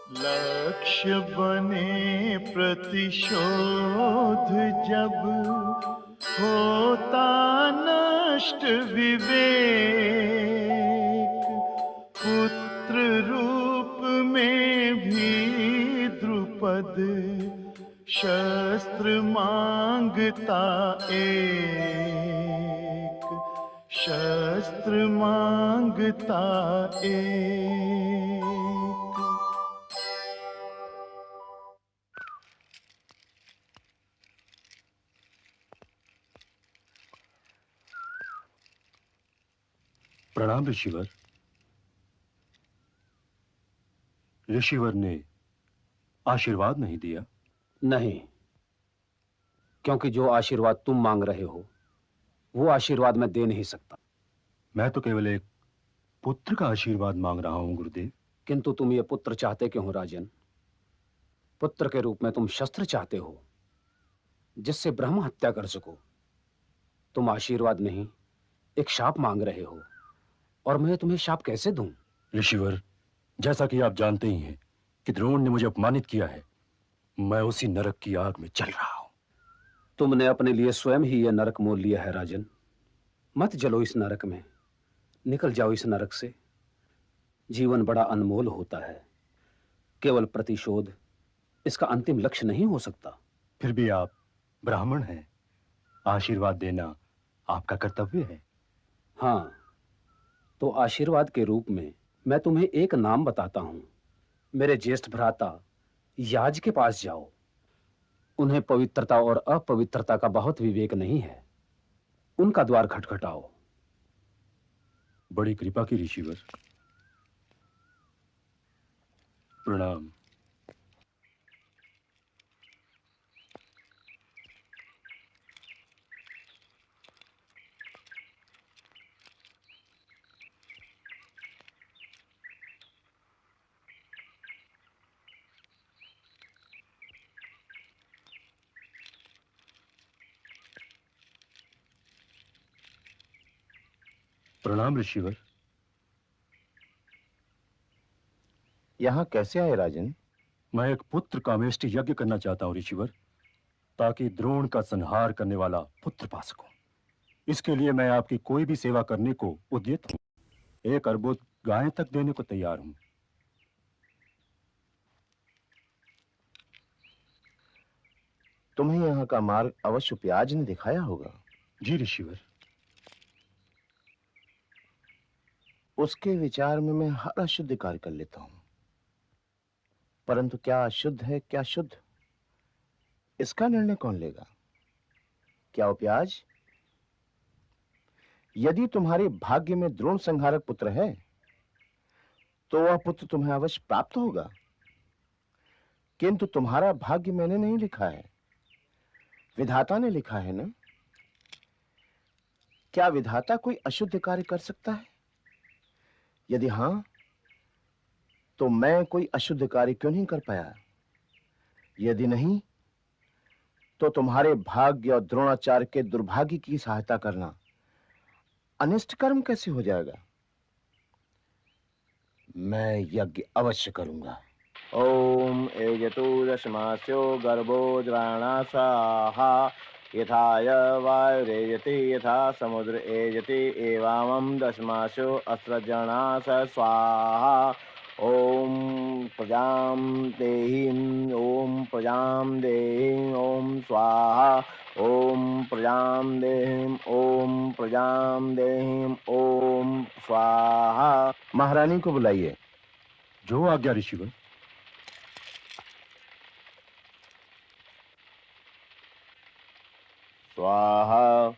लक्ष्य बने प्रतिशोध जब होता नष्ट विवेक, पुत्र रूप में भी द्रुपद शस्त्र मांगता एक, शस्त्र मांगता एक। प्रणाम ऋषिवर। ऋषिवर ने आशीर्वाद नहीं दिया? नहीं, क्योंकि जो आशीर्वाद तुम मांग रहे हो वो आशीर्वाद मैं दे नहीं सकता। मैं तो केवल एक पुत्र का आशीर्वाद मांग रहा हूं गुरुदेव। किंतु तुम ये पुत्र चाहते क्यों हो राजन? पुत्र के रूप में तुम शस्त्र चाहते हो जिससे ब्रह्म हत्या कर सको। तुम आशीर्वाद नहीं, एक शाप मांग रहे हो, और मैं तुम्हें शाप कैसे दूं? ऋषिवर, जैसा कि आप जानते ही हैं कि द्रोण ने मुझे अपमानित किया है, मैं उसी नरक की आग में जल रहा हूं। तुमने अपने लिए स्वयं ही यह नरक मोल लिया है राजन। मत जलो इस नरक में, निकल जाओ इस नरक से। जीवन बड़ा अनमोल होता है, केवल प्रतिशोध इसका अंतिम लक्ष्य नहीं हो सकता। फिर भी आप ब्राह्मण हैं, आशीर्वाद देना आपका कर्तव्य है। हाँ, तो आशीर्वाद के रूप में मैं तुम्हें एक नाम बताता हूं। मेरे ज्येष्ठ भ्राता याज के पास जाओ। उन्हें पवित्रता और अपवित्रता का बहुत विवेक नहीं है। उनका द्वार खटखटाओ। बड़ी कृपा की ऋषिवर। प्रणाम। प्रणाम ऋषिवर। यहां कैसे आए राजन? मैं एक पुत्र कामेष्टि यज्ञ करना चाहता हूं ऋषिवर, ताकि द्रोण का संहार करने वाला पुत्र पा सकूं। इसके लिए मैं आपकी कोई भी सेवा करने को उद्यत हूं। एक अर्बुद गायें तक देने को तैयार हूं। तुम्हें यहाँ का मार्ग अवश्य प्याज ने दिखाया होगा। जी ऋषिवर। उसके विचार में मैं हर अशुद्ध कार्य कर लेता हूं, परंतु क्या अशुद्ध है क्या शुद्ध, इसका निर्णय कौन लेगा? क्या वो प्याज? यदि तुम्हारे भाग्य में द्रोण संहारक पुत्र है तो वह पुत्र तुम्हें अवश्य प्राप्त होगा, किंतु तुम्हारा भाग्य मैंने नहीं लिखा है, विधाता ने लिखा है ना। क्या विधाता कोई अशुद्ध कार्य कर सकता है? यदि हां, तो मैं कोई अशुद्ध कार्य क्यों नहीं कर पाया? यदि नहीं, तो तुम्हारे भाग्य और द्रोणाचार्य के दुर्भाग्य की सहायता करना अनिष्ट कर्म कैसे हो जाएगा? मैं यज्ञ अवश्य करूंगा। ओम एजतु दशमास्यो गर्भो द्राणासाहा यथाय वायुरेजति यथा समुद्र एजति एवामं दशमास्यो अस्त्रजनास स्वाहा। ओम प्रजां देहि ओम प्रजां देहि ओम स्वाहा। ओम प्रजां देहि ओम प्रजां देहि ओम स्वाहा। महारानी को बुलाइए। जो आज्ञा ऋषिवर। स्वाहा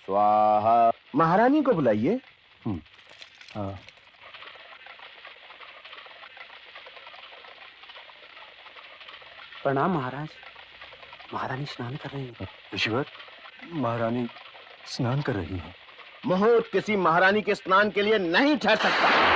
स्वाहा। महारानी को बुलाइए। हाँ। प्रणाम महाराज। महारानी स्नान कर रही है। ऋषिवर, महारानी स्नान कर रही हैं। मुहूर्त किसी महारानी के स्नान के लिए नहीं ठहर सकता।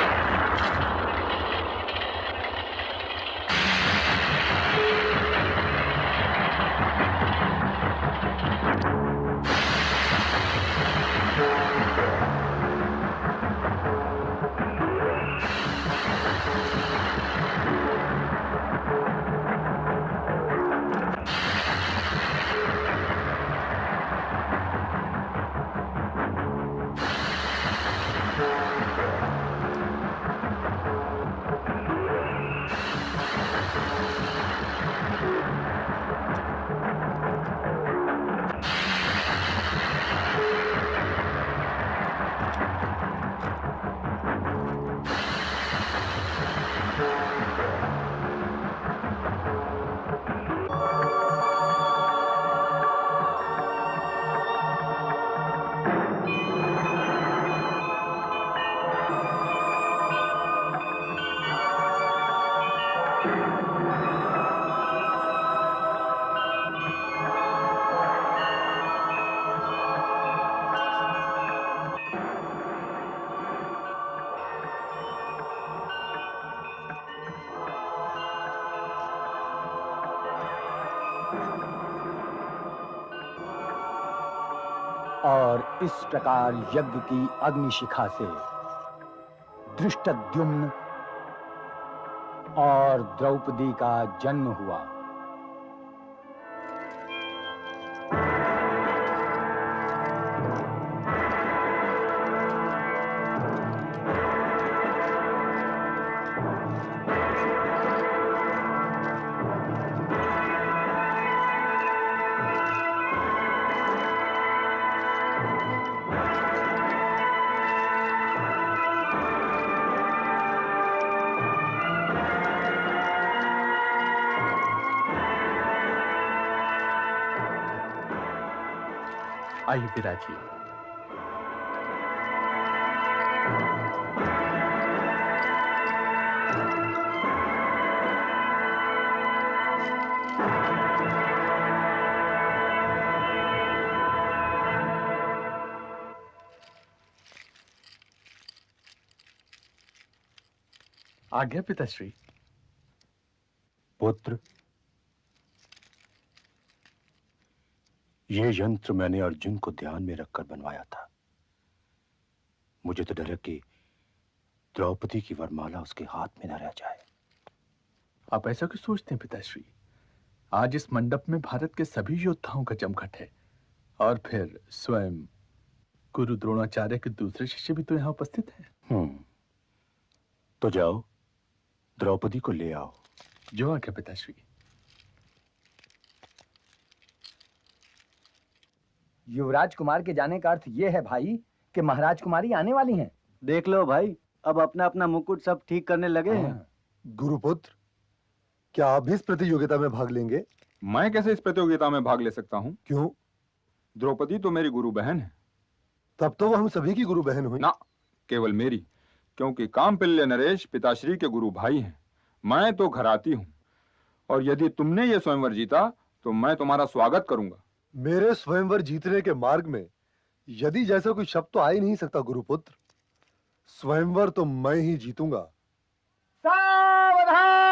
और इस प्रकार यज्ञ की अग्निशिखा से धृष्टद्युम्न और द्रौपदी का जन्म हुआ। आइए विराजिए। आज्ञा पिताश्री। पुत्र, ये यंत्र मैंने अर्जुन को ध्यान में रखकर बनवाया था। मुझे तो डर है कि द्रौपदी की वरमाला उसके हाथ में न रह जाए। आप ऐसा क्यों सोचते हैं पिताश्री? आज इस मंडप में भारत के सभी योद्धाओं का जमघट है, और फिर स्वयं गुरु द्रोणाचार्य के दूसरे शिष्य भी तो यहाँ उपस्थित हैं। तो जाओ, द्रौपदी को ले आओ। जो आज्ञा पिताश्री। युवराज कुमार के जाने का अर्थ ये है भाई कि महाराज कुमारी आने वाली हैं। देख लो भाई, अब अपना अपना मुकुट सब ठीक करने लगे हैं। गुरुपुत्र, क्या आप भी इस प्रतियोगिता में भाग लेंगे? मैं कैसे इस प्रतियोगिता में भाग ले सकता हूँ? क्यों? द्रौपदी तो मेरी गुरु बहन है। तब तो वो हम सभी की गुरु बहन हुई। ना, केवल मेरी, क्योंकि कामपिल्य नरेश पिताश्री के गुरु भाई हैं। मैं तो घराती हूँ, और यदि तुमने ये स्वयंवर जीता तो मैं तुम्हारा स्वागत करूंगा। मेरे स्वयंवर जीतने के मार्ग में यदि जैसा कोई शब्द तो आ ही नहीं सकता गुरुपुत्र। स्वयंवर तो मैं ही जीतूंगा। सावधान!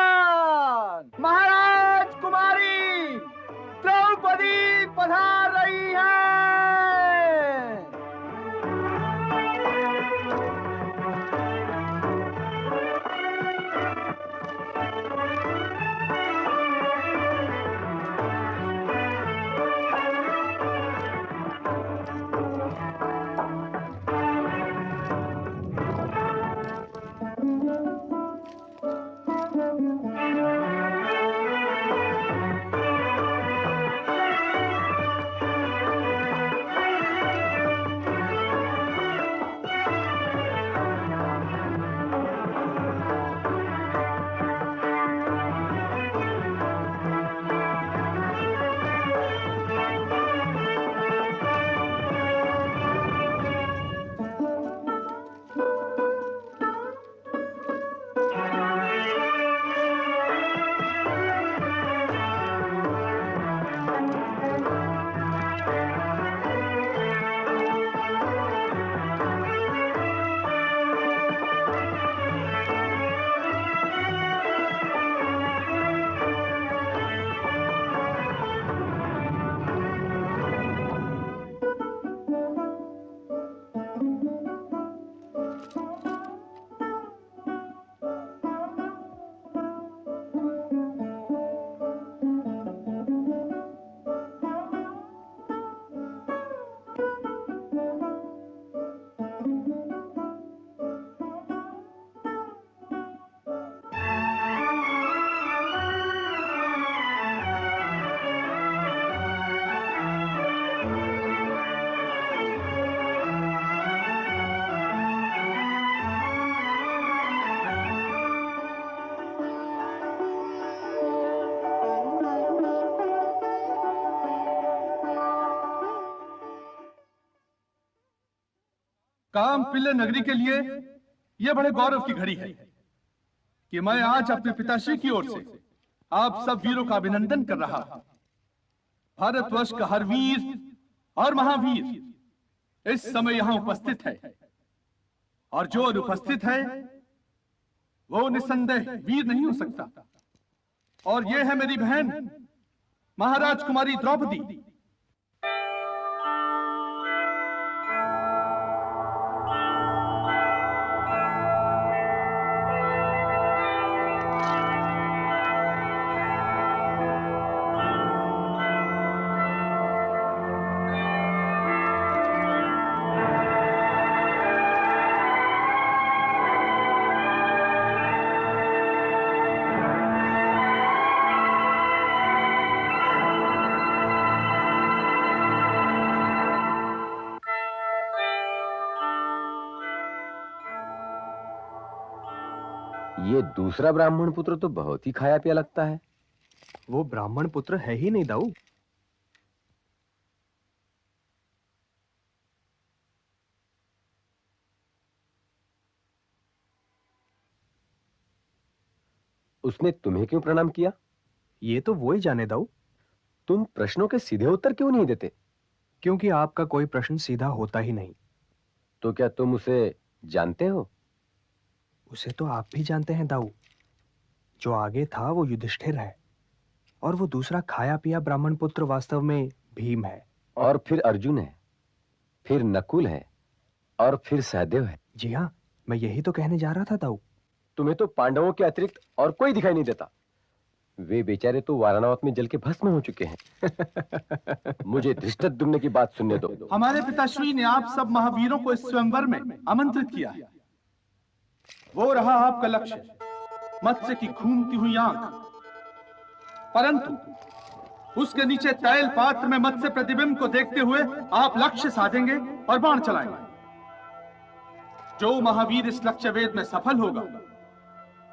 महाराज कुमारी द्रौपदी पधार रही है। कामपिल्य नगरी के लिए यह बड़े गौरव की घड़ी है कि मैं आज अपने पिताश्री की ओर से आप सब वीरों का अभिनंदन कर रहा हूं। भारतवर्ष का हर वीर और महावीर इस समय यहां उपस्थित है, और जो अनुपस्थित है वो निसंदेह वीर नहीं हो सकता। और यह है मेरी बहन महाराज कुमारी द्रौपदी। ये दूसरा ब्राह्मण पुत्र तो बहुत ही खाया पिया लगता है। वो ब्राह्मण पुत्र है ही नहीं दाऊ। उसने तुम्हें क्यों प्रणाम किया? ये तो वो ही जाने दाऊ। तुम प्रश्नों के सीधे उत्तर क्यों नहीं देते? क्योंकि आपका कोई प्रश्न सीधा होता ही नहीं। तो क्या तुम उसे जानते हो? उसे तो आप भी जानते हैं दाऊ। जो आगे था वो युधिष्ठिर है, और वो दूसरा खाया पिया ब्राह्मण पुत्र वास्तव में भीम है। और फिर अर्जुन है, फिर नकुल है, और फिर सहदेव है। जी हाँ, मैं यही तो कहने जा रहा था दाऊ। तुम्हें तो पांडवों के अतिरिक्त और कोई दिखाई नहीं देता। वे बेचारे तो वाराणवत में जल के भस्म हो चुके हैं। मुझे धृष्टद्युम्न की बात सुनने दो। हमारे पिताश्री ने आप सब महावीरों को इस स्वयंवर में आमंत्रित किया है। वो रहा आपका लक्ष्य, मत्स्य की घूमती हुई आंख। परंतु उसके नीचे तैल पात्र में मत्स्य प्रतिबिंब को देखते हुए आप लक्ष्य साधेंगे और बाण चलाएंगे। जो महावीर इस लक्ष्य वेद में सफल होगा,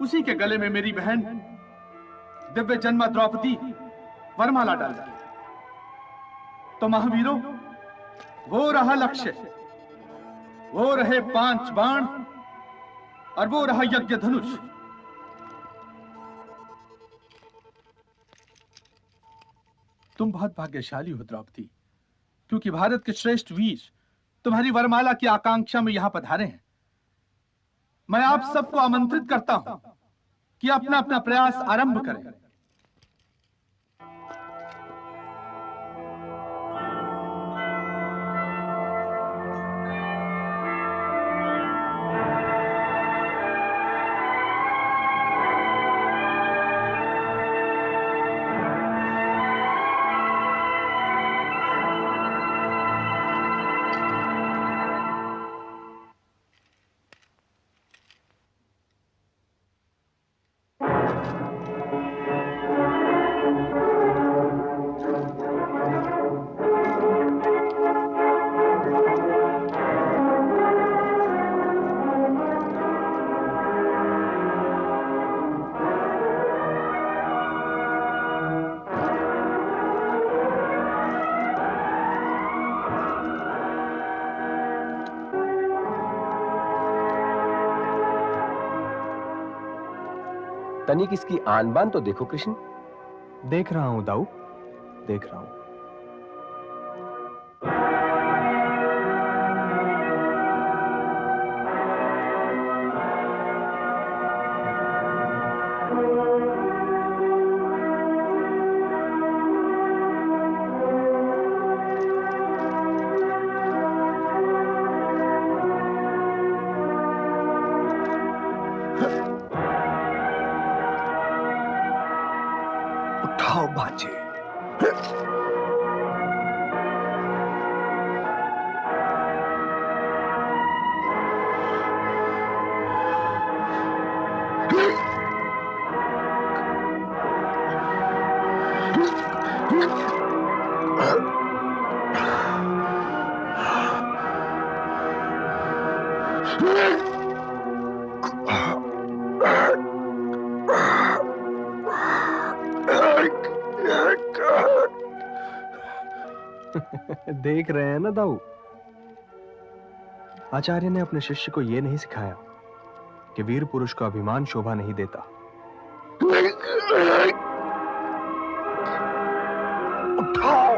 उसी के गले में मेरी बहन दिव्य जन्मा द्रौपदी वरमाला डाल दी। तो महावीरों, वो रहा लक्ष्य, वो रहे 5 बाण, और वो रहा यज्ञ धनुष। तुम बहुत भाग्यशाली हो द्रौपदी, क्योंकि भारत के श्रेष्ठ वीर तुम्हारी वरमाला की आकांक्षा में यहां पधारे हैं। मैं आप सबको आमंत्रित करता हूं कि अपना अपना प्रयास आरंभ करें। तनिक इसकी आन बान तो देखो कृष्ण। देख रहा हूं दाऊ, देख रहा हूं। उठाओ बाजे। देख रहे हैं ना दाऊ, आचार्य ने अपने शिष्य को यह नहीं सिखाया कि वीर पुरुष का अभिमान शोभा नहीं देता। उठाओ।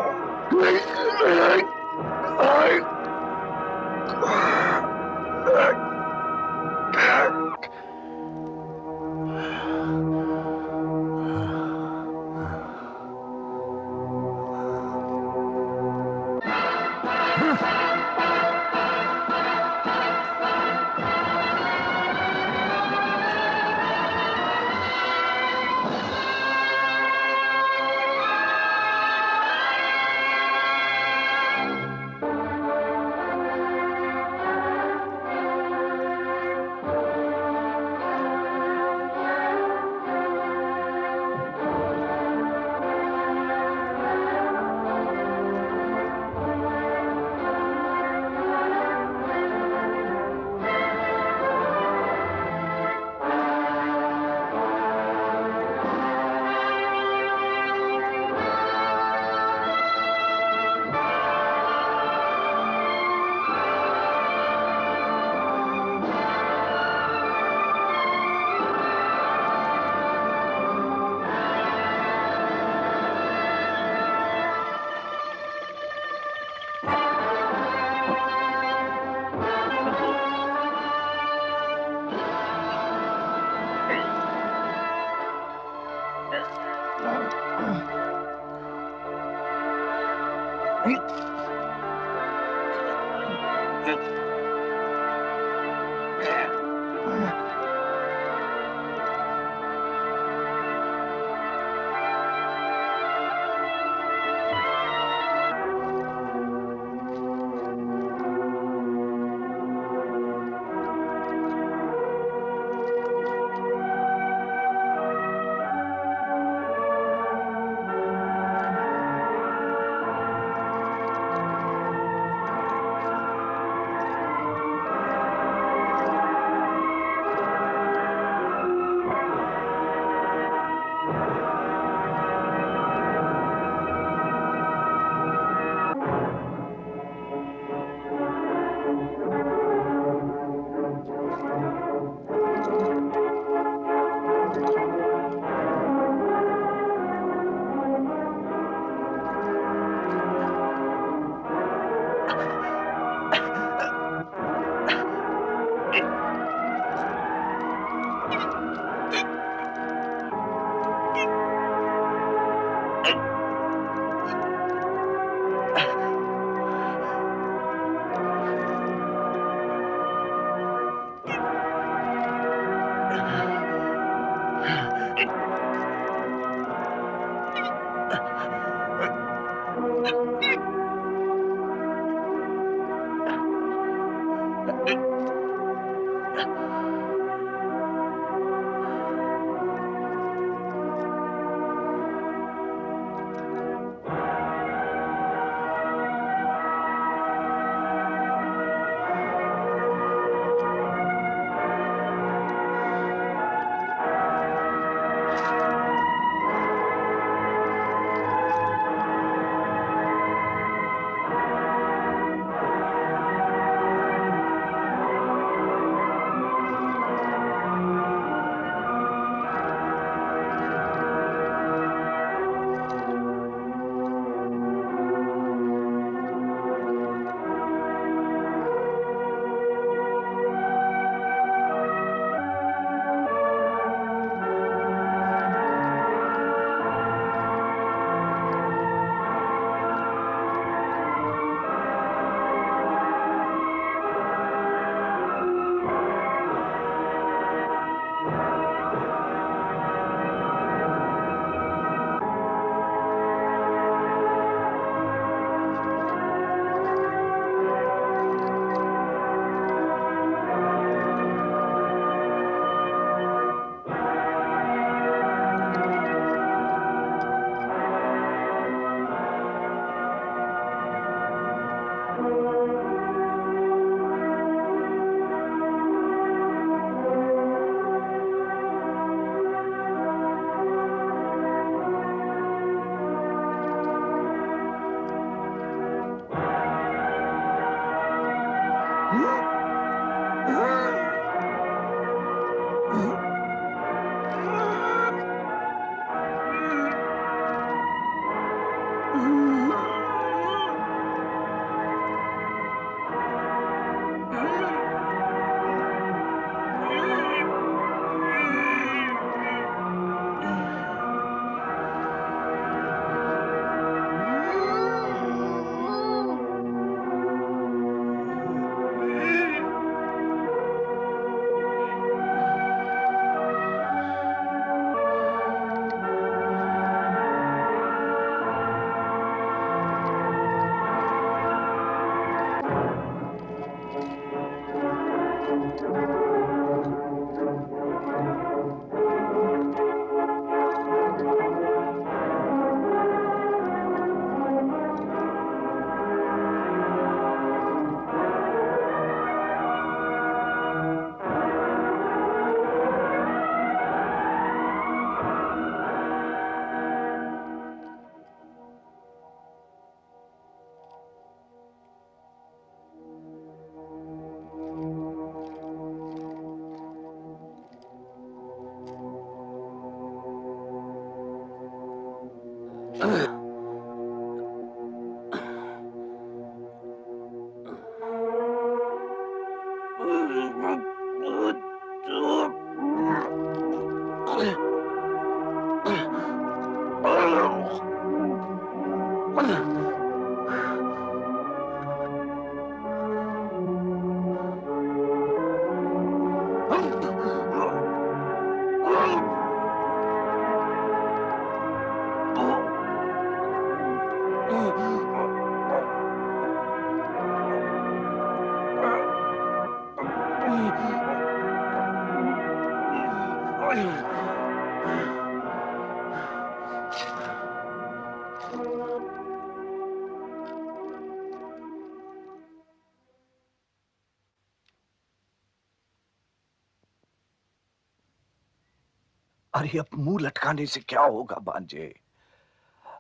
अरे अब मुंह लटकाने से क्या होगा भांजे?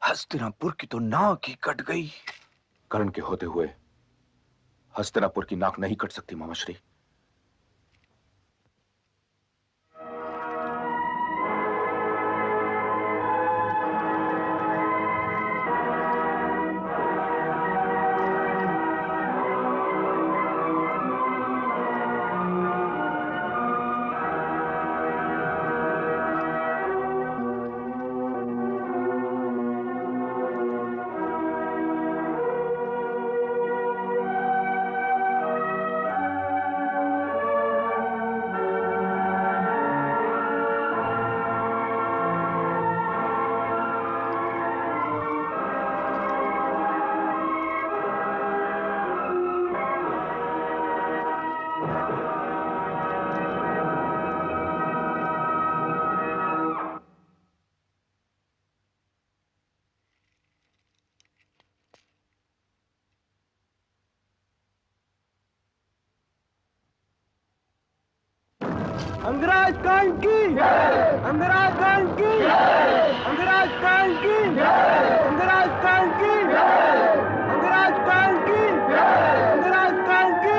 हस्तिनापुर की तो नाक ही कट गई। कर्ण के होते हुए हस्तिनापुर की नाक नहीं कट सकती मामाश्री। अंगराज कांड की, अंगराज कांड की, अंगराज कांड की, अंगराज कांड की, अंगराज कांड की, अंगराज कांड की।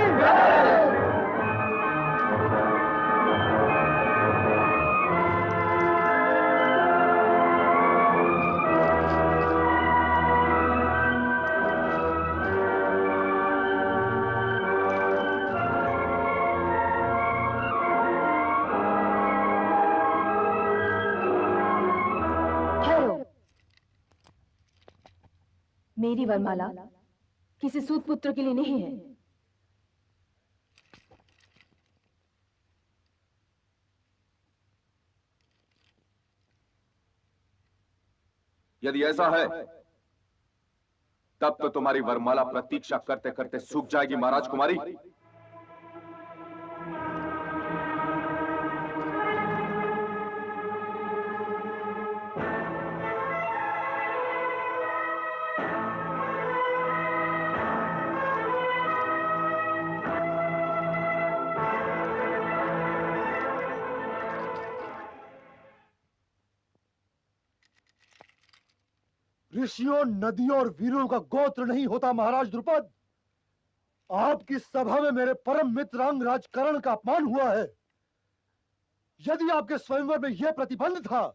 मेरी वरमाला किसी सूत पुत्र के लिए नहीं है। यदि ऐसा है तब तो तुम्हारी वरमाला प्रतीक्षा करते करते सूख जाएगी महाराज कुमारी। ऋषियों, नदियों और वीरों का गोत्र नहीं होता महाराज द्रुपद। आपकी सभा में मेरे परम मित्र अंगराज कर्ण का अपमान हुआ है। यदि आपके स्वयंवर में यह प्रतिबंध था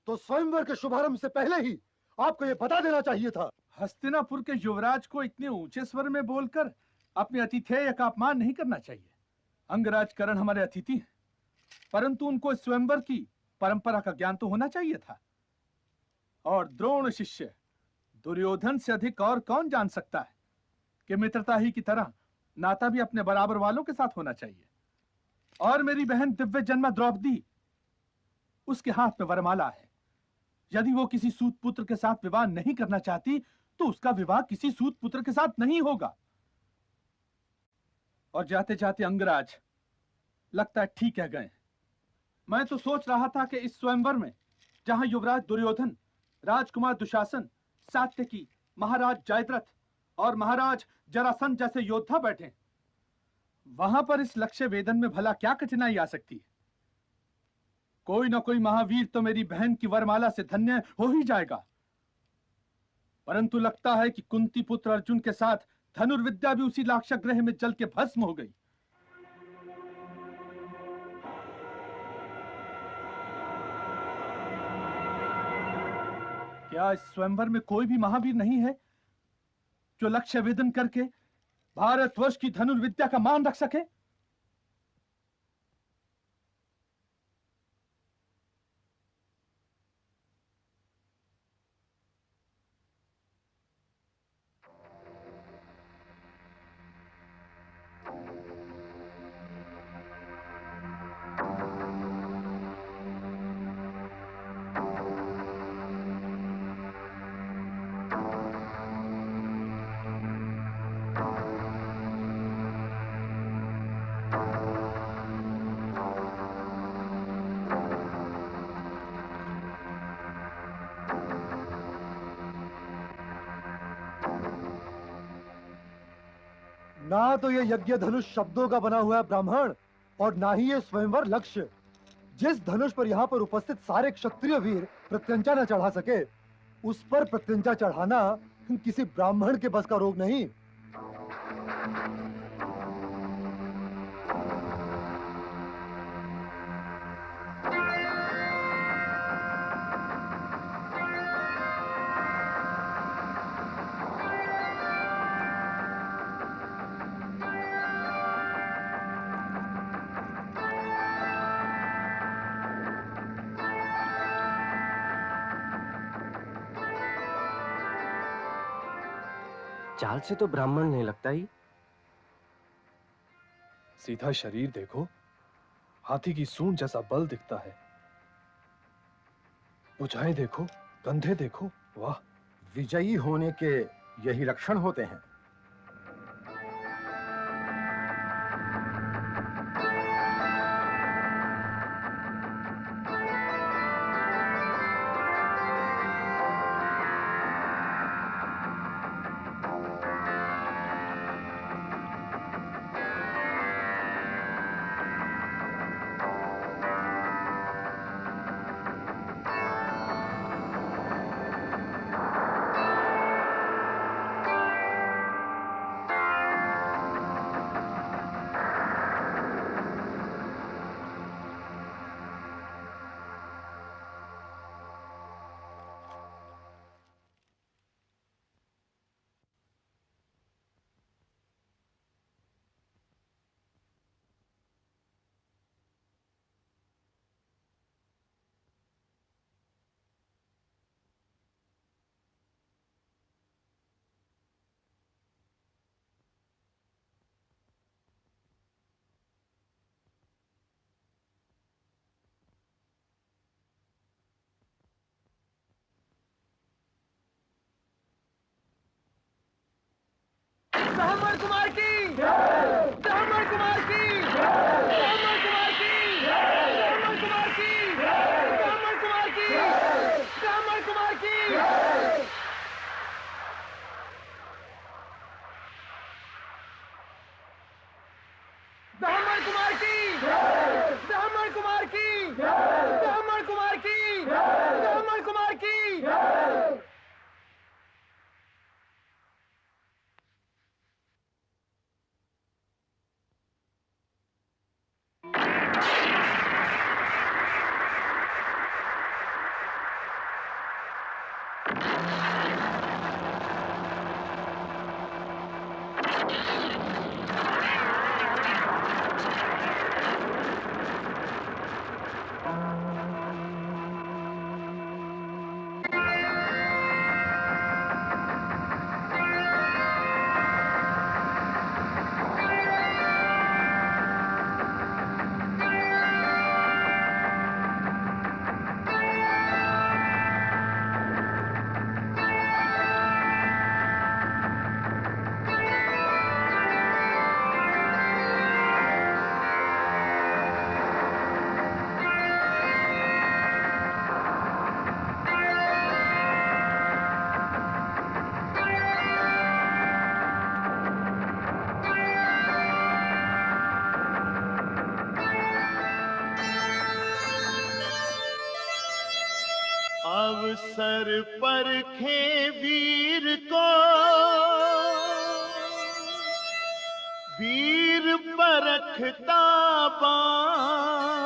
तो स्वयंवर के शुभारंभ से पहले ही आपको यह बता देना चाहिए था। हस्तिनापुर के युवराज को इतने ऊंचे स्वर में बोलकर अपने अतिथेय का अपमान नहीं करना चाहिए। अंगराज कर्ण हमारे अतिथि हैं, परंतु उनको स्वयंवर की परंपरा का ज्ञान तो होना चाहिए था। और द्रोण शिष्य दुर्योधन से अधिक और कौन जान सकता है कि मित्रता ही की तरह नाता भी अपने बराबर वालों के साथ होना चाहिए। और मेरी बहन दिव्य जन्मा द्रौपदी, उसके हाथ में वरमाला है। यदि वो किसी सूत पुत्र के साथ विवाह नहीं करना चाहती तो उसका विवाह किसी सूत पुत्र के साथ नहीं होगा। और जाते जाते अंगराज लगता है ठीक कह गए। मैं तो सोच रहा था कि इस स्वयंवर में जहां युवराज दुर्योधन, राजकुमार दुशासन, सात्यकी, महाराज जयद्रथ और महाराज जरासंध जैसे योद्धा बैठे, वहां पर इस लक्ष्य वेदन में भला क्या कठिनाई आ सकती है। कोई ना कोई महावीर तो मेरी बहन की वरमाला से धन्य हो ही जाएगा। परंतु लगता है कि कुंती पुत्र अर्जुन के साथ धनुर्विद्या भी उसी लाक्षागृह में जल के भस्म हो गई। क्या इस स्वयंवर में कोई भी महावीर नहीं है जो लक्ष्य वेदन करके भारतवर्ष की धनुर्विद्या का मान रख सके? ना तो ये यज्ञ धनुष शब्दों का बना हुआ है ब्राह्मण, और ना ही ये स्वयंवर लक्ष्य। जिस धनुष पर यहाँ पर उपस्थित सारे क्षत्रिय वीर प्रत्यंचा न चढ़ा सके, उस पर प्रत्यंचा चढ़ाना किसी ब्राह्मण के बस का रोग नहीं। चाल से तो ब्राह्मण नहीं लगता ही। सीधा शरीर देखो, हाथी की सूंड जैसा बल दिखता है। भुजाएं देखो, कंधे देखो, वाह। विजयी होने के यही लक्षण होते हैं। ब्राह्मण कुमार की ब्राह्मण कुमार की ब्राह्मण कुमार की ब्राह्मण कुमार की ब्राह्मण कुमार की ब्राह्मण कुमार की ब्राह्मण कुमार की ब्राह्मण कुमार की ब्राह्मण कुमार की ब्राह्मण कुमार की। अवसर परखे वीर को वीर परखता बाण,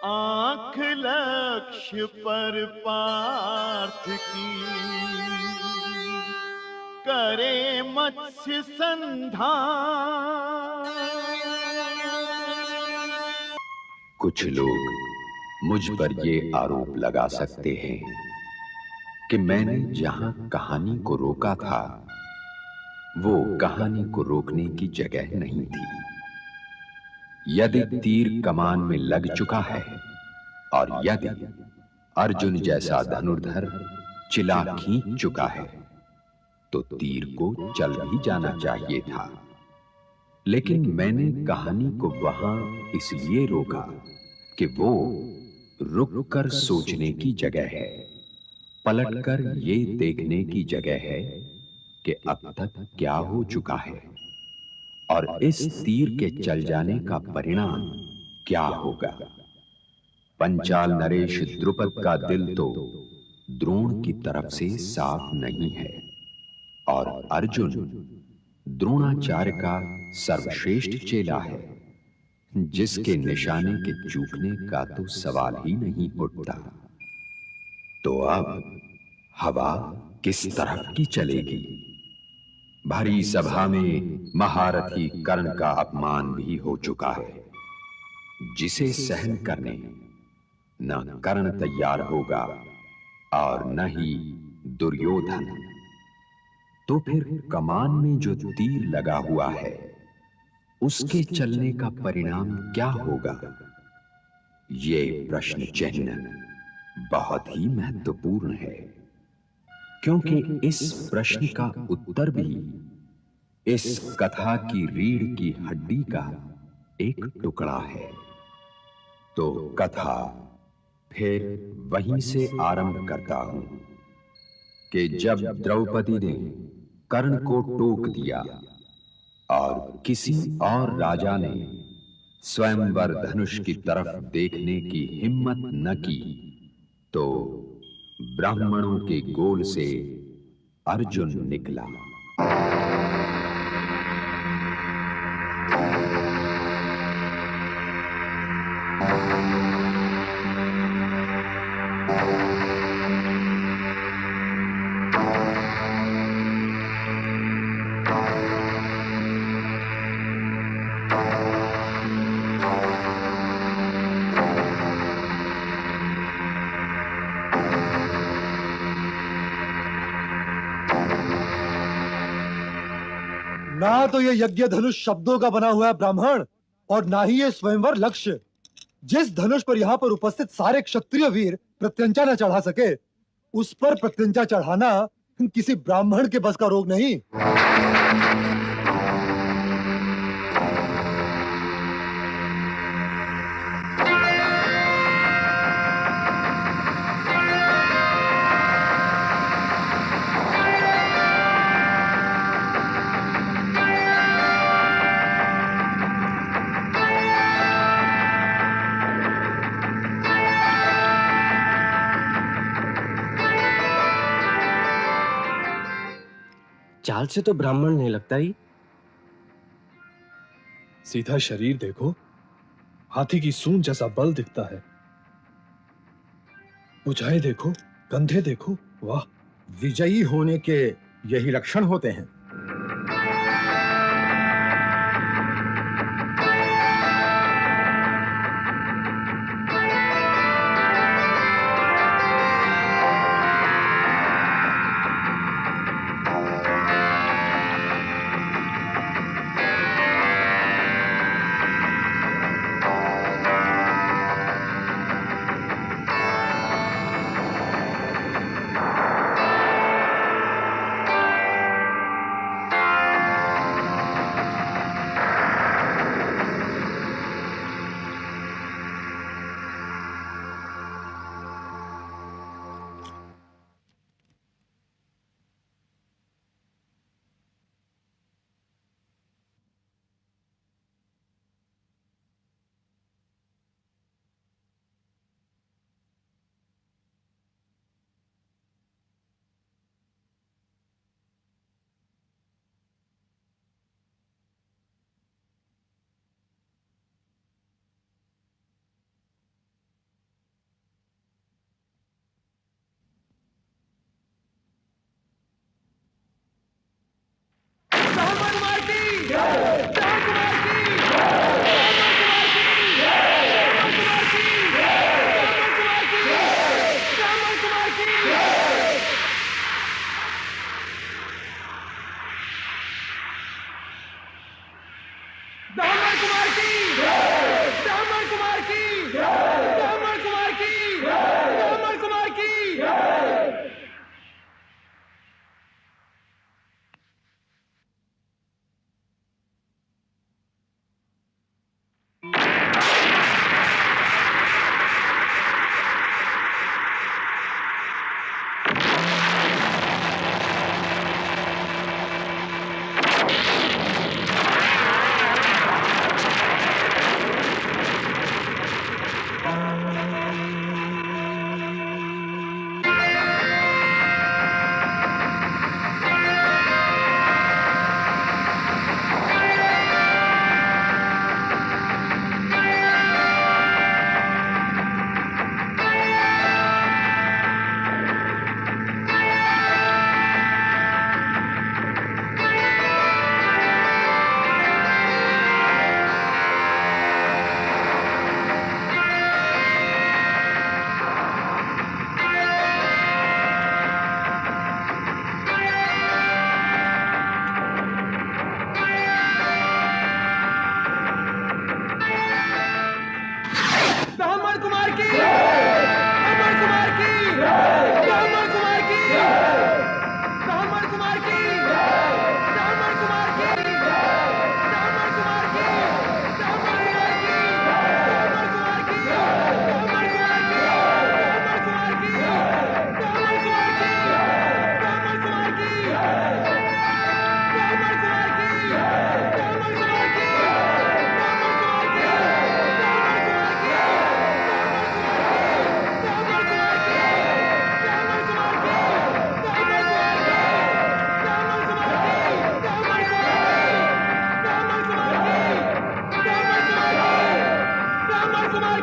आंख लक्ष्य पर पार्थ की करे मत्स्य संधान। कुछ लोग मुझ पर ये आरोप लगा सकते हैं कि मैंने जहां कहानी को रोका था वो कहानी को रोकने की जगह नहीं थी। यदि तीर कमान में लग चुका है और यदि अर्जुन जैसा धनुर्धर चिला खींच चुका है तो तीर को चल भी जाना चाहिए था। लेकिन मैंने कहानी को वहां इसलिए रोका कि वो रुककर सोचने की जगह है, पलटकर ये देखने की जगह है कि अब तक क्या हो चुका है और इस तीर के चल जाने का परिणाम क्या होगा। पंचाल नरेश द्रुपद का दिल तो द्रोण की तरफ से साफ नहीं है, और अर्जुन द्रोणाचार्य का सर्वश्रेष्ठ चेला है, जिसके निशाने के चूकने का तो सवाल ही नहीं उठता। तो अब हवा किस तरफ की चलेगी। भरी सभा में महारथी कर्ण का अपमान भी हो चुका है, जिसे सहन करने न कर्ण तैयार होगा और न ही दुर्योधन। तो फिर कमान में जो तीर लगा हुआ है, उसके चलने का परिणाम क्या होगा। ये प्रश्न चिन्ह बहुत ही महत्वपूर्ण है, क्योंकि इस प्रश्न का उत्तर भी इस कथा की रीढ़ की हड्डी का एक टुकड़ा है। तो कथा फिर वहीं से आरंभ करता हूं कि जब द्रौपदी ने कर्ण को टोक दिया और किसी और राजा ने स्वयंवर धनुष की तरफ देखने की हिम्मत न की, तो ब्राह्मणों के गोल से अर्जुन निकला। ना तो ये यज्ञ धनुष शब्दों का बना हुआ है ब्राह्मण, और ना ही ये स्वयंवर लक्ष्य। जिस धनुष पर यहाँ पर उपस्थित सारे क्षत्रिय वीर प्रत्यंचा न चढ़ा सके, उस पर प्रत्यंचा चढ़ाना किसी ब्राह्मण के बस का रोग नहीं। चाल से तो ब्राह्मण नहीं लगता ही। सीधा शरीर देखो, हाथी की सूंड जैसा बल दिखता है। भुजाएं देखो, कंधे देखो, वाह। विजयी होने के यही लक्षण होते हैं।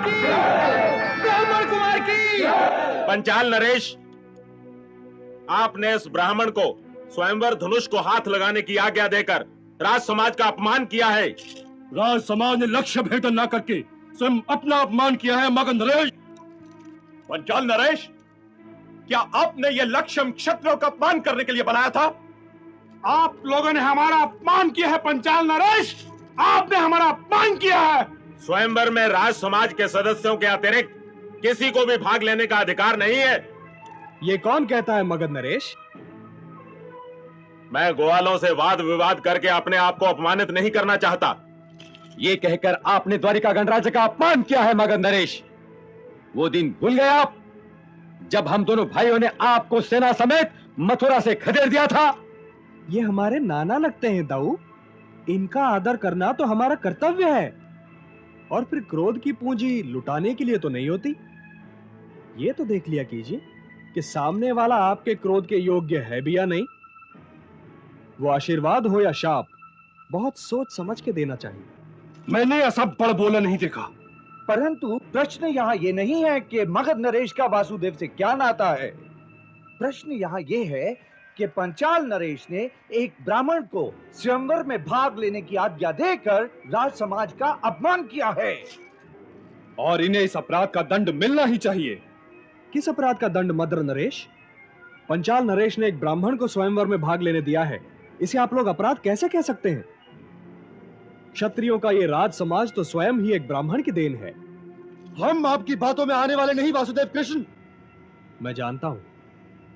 की, ब्राह्मण कुमार की। पंचाल नरेश, आपने इस ब्राह्मण को स्वयंवर धनुष को हाथ लगाने की आज्ञा देकर राज समाज का अपमान किया है। राज समाज ने लक्ष्य भेदन ना करके स्वयं अपना अपमान किया है मगन नरेश। पंचाल नरेश, क्या आपने यह लक्ष्य क्षत्रियों का अपमान करने के लिए बनाया था? आप लोगों ने हमारा अपमान किया है पंचाल नरेश, आपने हमारा अपमान किया है। स्वयंवर में राज समाज के सदस्यों के अतिरिक्त किसी को भी भाग लेने का अधिकार नहीं है। ये कौन कहता है मगध नरेश? मैं ग्वालों से वाद विवाद करके अपने आप को अपमानित नहीं करना चाहता। ये कहकर आपने द्वारिका गणराज्य का अपमान किया है मगध नरेश। वो दिन भूल गए आप जब हम दोनों भाइयों ने आपको सेना समेत मथुरा से खदेड़ दिया था? ये हमारे नाना लगते हैं दाऊ, इनका आदर करना तो हमारा कर्तव्य है। और फिर क्रोध की पूंजी लुटाने के लिए तो नहीं होती। ये तो देख लिया कीजिए कि सामने वाला आपके क्रोध के योग्य है भी या नहीं। वो आशीर्वाद हो या शाप, बहुत सोच समझ के देना चाहिए। मैंने ऐसा बड़ बोला नहीं देखा। परंतु प्रश्न यहाँ ये नहीं है कि मगध नरेश का वासुदेव से क्या नाता है। प्रश्न यहाँ ये है कि पंचाल नरेश ने एक ब्राह्मण को स्वयंवर में भाग लेने की आज्ञा देकर राज समाज का अपमान किया है। और इन्हें इस अपराध का दंड मिलना ही चाहिए। किस अपराध का दंड मद्र नरेश? पंचाल नरेश ने एक ब्राह्मण को स्वयंवर में भाग लेने दिया है, इसे आप लोग अपराध कैसे कह सकते हैं? क्षत्रियों का ये राज समाज तो स्वयं ही एक ब्राह्मण की देन है। हम आपकी बातों में आने वाले नहीं वासुदेव कृष्ण। मैं जानता हूं,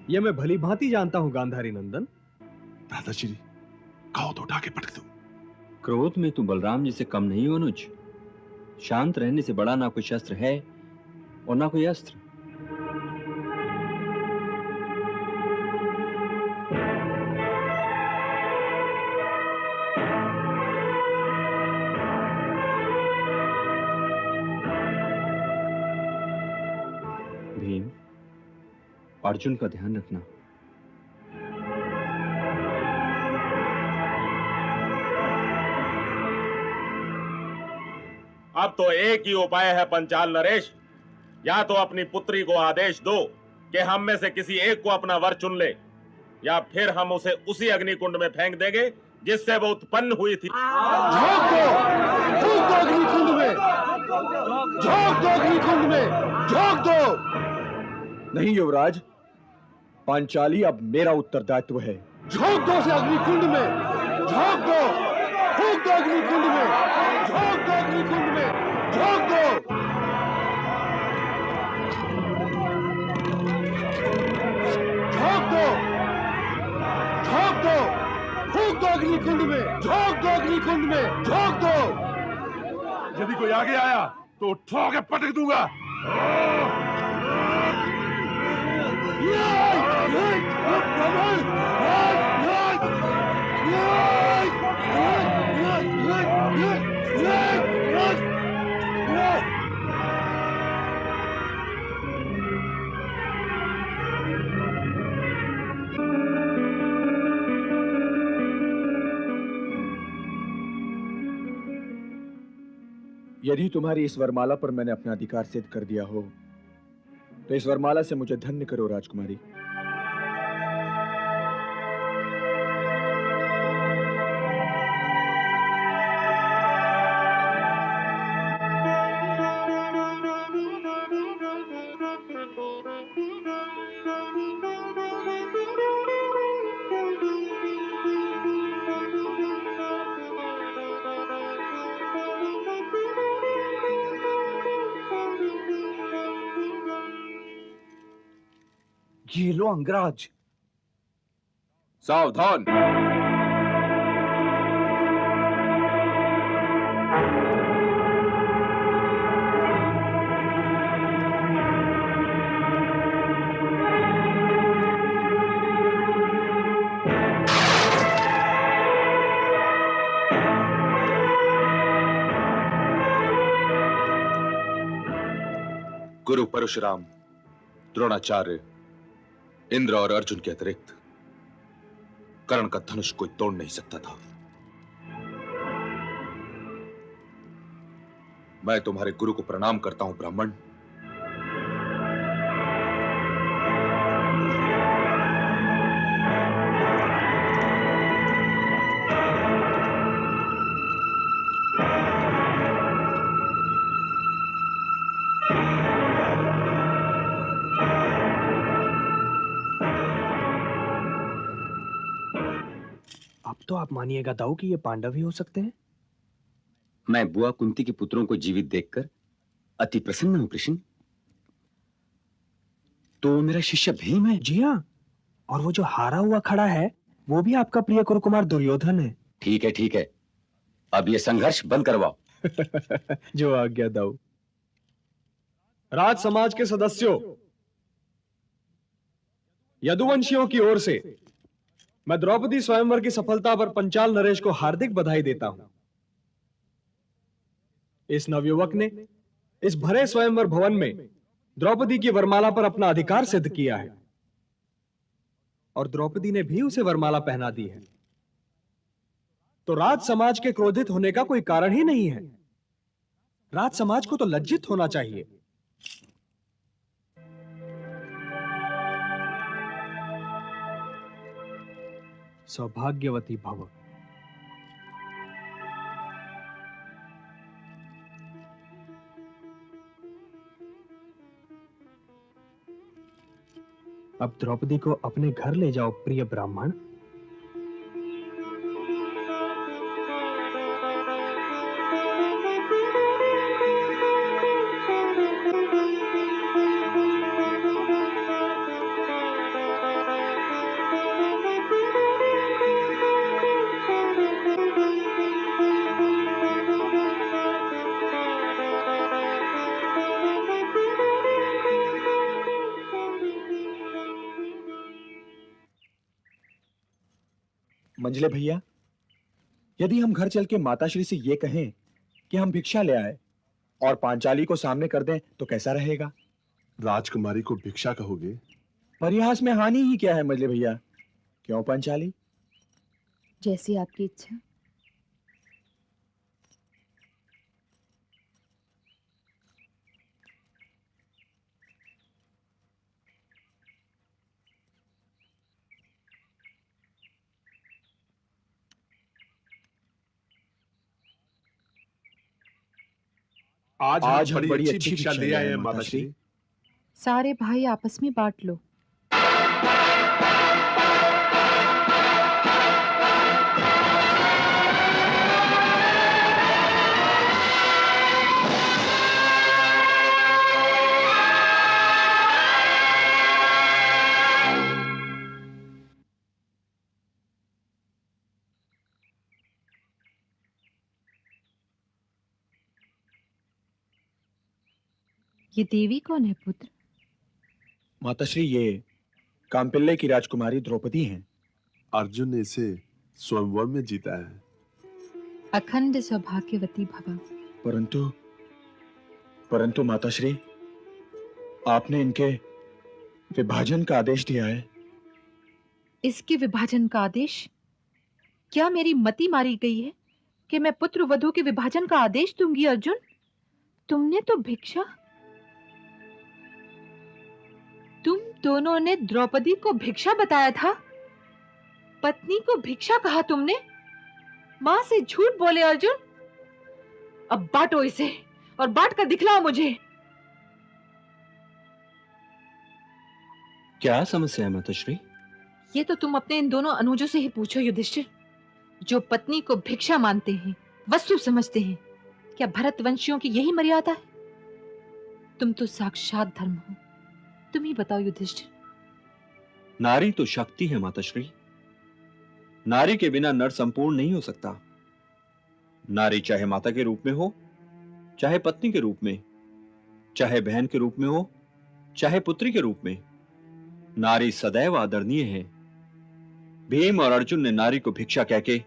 यह मैं भली भांति जानता हूं गांधारी नंदन। दादाश्री, कहो तो उठा के पटक दो। क्रोध में तू बलराम जी से कम नहीं हो अनुज। शांत रहने से बड़ा ना कोई शस्त्र है और ना कोई अस्त्र। भीम, अर्जुन का ध्यान रखना। अब तो एक ही उपाय है पंचाल नरेश, या तो अपनी पुत्री को आदेश दो कि हम में से किसी एक को अपना वर चुन ले, या फिर हम उसे उसी अग्निकुंड में फेंक देंगे जिससे वो उत्पन्न हुई थी। झोंक दो, फूंक दो अग्निकुंड में, झोंक दो अग्निकुंड में, झोंक दो। नहीं युवराज, पांचाली अब मेरा उत्तरदायित्व है। झोंक दो उसे अग्निकुंड में, झोंक दो, फूंक दो अग्निकुंड में, झोंक दो अग्निकुंड में, झोंक दो। झोंक दो, झोंक दो, फूंक दो अग्निकुंड में, झोंक दो अग्निकुंड में, झोंक दो। यदि कोई आगे आया तो ठोक के पटक दूंगा। यदि तुम्हारी इस वरमाला पर मैंने अपना अधिकार सिद्ध कर दिया हो तो इस वरमाला से मुझे धन्य करो राजकुमारी। ये लो अंगराज। सावधान। गुरु परशुराम, द्रोणाचार्य, इंद्र और अर्जुन के अतिरिक्त कर्ण का धनुष कोई तोड़ नहीं सकता था। मैं तुम्हारे गुरु को प्रणाम करता हूं ब्राह्मण। अब तो आप मानिएगा दाऊ कि ये पांडव ही हो सकते हैं। मैं बुआ कुंती के पुत्रों को जीवित देखकर अति प्रसन्न हूं कृष्ण। तो मेरा शिष्य भीम है? जी हाँ, और वो जो हारा हुआ खड़ा है वो भी आपका प्रिय कुरुकुमार दुर्योधन है। ठीक है ठीक है, अब ये संघर्ष बंद करवाओ। जो आज्ञा दाऊ। राज समाज के सदस्यों, यदुवंशियों की ओर से मैं द्रौपदी स्वयंवर की सफलता पर पंचाल नरेश को हार्दिक बधाई देता हूं। इस नवयुवक ने इस भरे स्वयंवर भवन में द्रौपदी की वरमाला पर अपना अधिकार सिद्ध किया है और द्रौपदी ने भी उसे वरमाला पहना दी है। तो राज समाज के क्रोधित होने का कोई कारण ही नहीं है। राज समाज को तो लज्जित होना चाहिए। सौभाग्यवती भव। अब द्रौपदी को अपने घर ले जाओ प्रिय ब्राह्मण। मंजले भैया, यदि हम घर चल के माताश्री से ये कहें कि हम भिक्षा ले आए और पांचाली को सामने कर दें तो कैसा रहेगा? राजकुमारी को भिक्षा कहोगे? परिहास में हानि ही क्या है मंजले भैया? क्यों पांचाली? जैसी आपकी इच्छा। आज हम बड़ी अच्छी भिक्षा ले आए हैं माताश्री। सारे भाई आपस में बांट लो। ये देवी कौन है पुत्र? माताश्री, ये कांपिल्ले की राजकुमारी द्रौपदी हैं। अर्जुन ने इसे स्वयंवर में जीता है। अखंड सौभाग्यवती भव। परंतु माताश्री, आपने इनके विभाजन का आदेश दिया है। इसके विभाजन का आदेश? क्या मेरी मति मारी गई है कि मैं पुत्र वधू के विभाजन का आदेश दूंगी? अर्जुन, तुमने तो भिक्षा, तुम दोनों ने द्रौपदी को भिक्षा बताया था, पत्नी को भिक्षा कहा तुमने। मां से झूठ बोले अर्जुन। अब बांटो इसे और बांट कर दिखलाओ मुझे। क्या समस्या है माताश्री? ये तो तुम अपने इन दोनों अनुजों से ही पूछो युधिष्ठिर, जो पत्नी को भिक्षा मानते हैं, वस्तु समझते हैं। क्या भरतवंशियों की यही मर्यादा है? तुम तो साक्षात धर्म हो। तुम ही बताओ युधिष्ठिर। नारी तो शक्ति है माताश्री। नारी के बिना नर संपूर्ण नहीं हो सकता। नारी चाहे माता के रूप में हो, चाहे पत्नी के रूप में, चाहे बहन के रूप में हो, चाहे पुत्री के रूप में, नारी सदैव आदरणीय है। भीम और अर्जुन ने नारी को भिक्षा कहके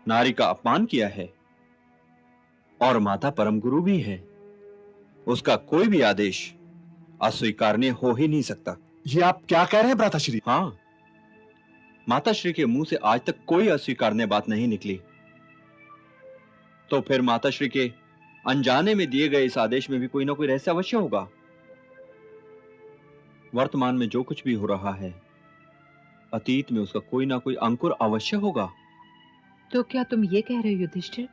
नारी का अपमान किया है, और माता परम गुरु भी है। उसका कोई भी आदेश अस्वीकारण्य हो ही नहीं सकता। ये आप क्या कह रहे हैं भ्राताश्री? हाँ, माताश्री के मुंह से आज तक कोई अस्वीकारण्य बात नहीं निकली। तो फिर माताश्री के अनजाने में दिए गए इस आदेश में भी कोई ना कोई रहस्य अवश्य होगा। वर्तमान में जो कुछ भी हो रहा है, अतीत में उसका कोई ना कोई अंकुर अवश्य होगा। तो क्या तुम ये कह रहे हो युधिष्ठिर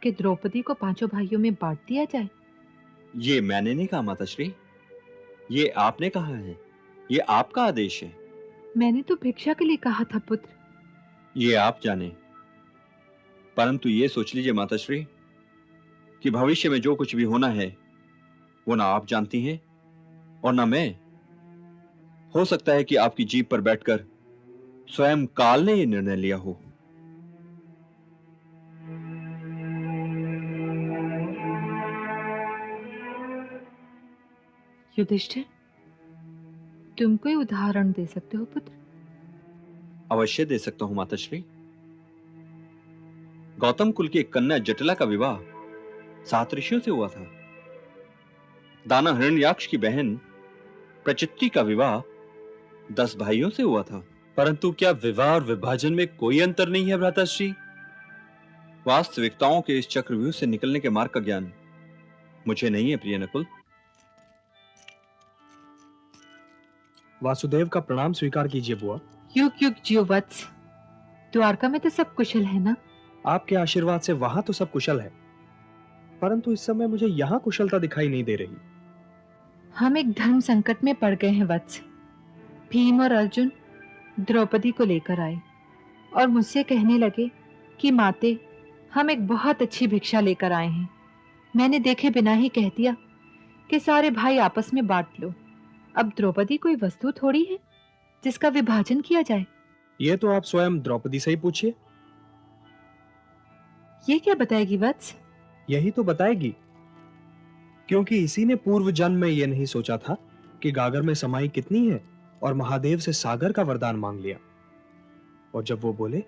कि द्रौपदी को पांचों भाइयों में बांट दिया जाए? ये मैंने नहीं कहा माताश्री, ये आपने कहा है, ये आपका आदेश है। मैंने तो भिक्षा के लिए कहा था पुत्र। ये आप जाने, परंतु ये सोच लीजिए माताश्री कि भविष्य में जो कुछ भी होना है वो ना आप जानती हैं और ना मैं। हो सकता है कि आपकी जीभ पर बैठकर स्वयं काल ने ये निर्णय लिया हो। युधिष्ठिर, तुम कोई उदाहरण दे सकते हो पुत्र? अवश्य दे सकता हूं माताश्री। गौतम कुल की एक कन्या जटिला का विवाह 7 ऋषियों से हुआ था। दाना हिरण्याक्ष की बहन प्रचित्ति का विवाह 10 भाइयों से हुआ था। परंतु क्या विवाह और विभाजन में कोई अंतर नहीं है भ्राताश्री? वास्तविकताओं के इस चक्रव्यूह से निकलने के मार्ग का ज्ञान मुझे नहीं है प्रिय नकुल। वासुदेव का प्रणाम स्वीकार कीजिए बुआ। युग युग जियो वत्स। द्वारका में तो सब कुशल है ना? आपके आशीर्वाद से वहां तो सब कुशल है, परंतु इस समय मुझे यहाँ कुशलता दिखाई नहीं दे रही। हम एक धर्म संकट में पड़ गए हैं वत्स। भीम और अर्जुन द्रौपदी को लेकर आए और मुझसे कहने लगे कि माते, हम एक बहुत अच्छी भिक्षा लेकर आए हैं। मैंने देखे बिना ही कह दिया कि सारे भाई आपस में बांट लो। अब द्रौपदी कोई वस्तु थोड़ी है जिसका विभाजन किया जाए। ये तो आप स्वयं द्रौपदी से ही पूछिए। ये क्या बताएगी वत्स? यही तो बताएगी, क्योंकि इसी ने पूर्व जन्म में यह नहीं सोचा था कि गागर में समाई कितनी है और महादेव से सागर का वरदान मांग लिया। और जब वो बोले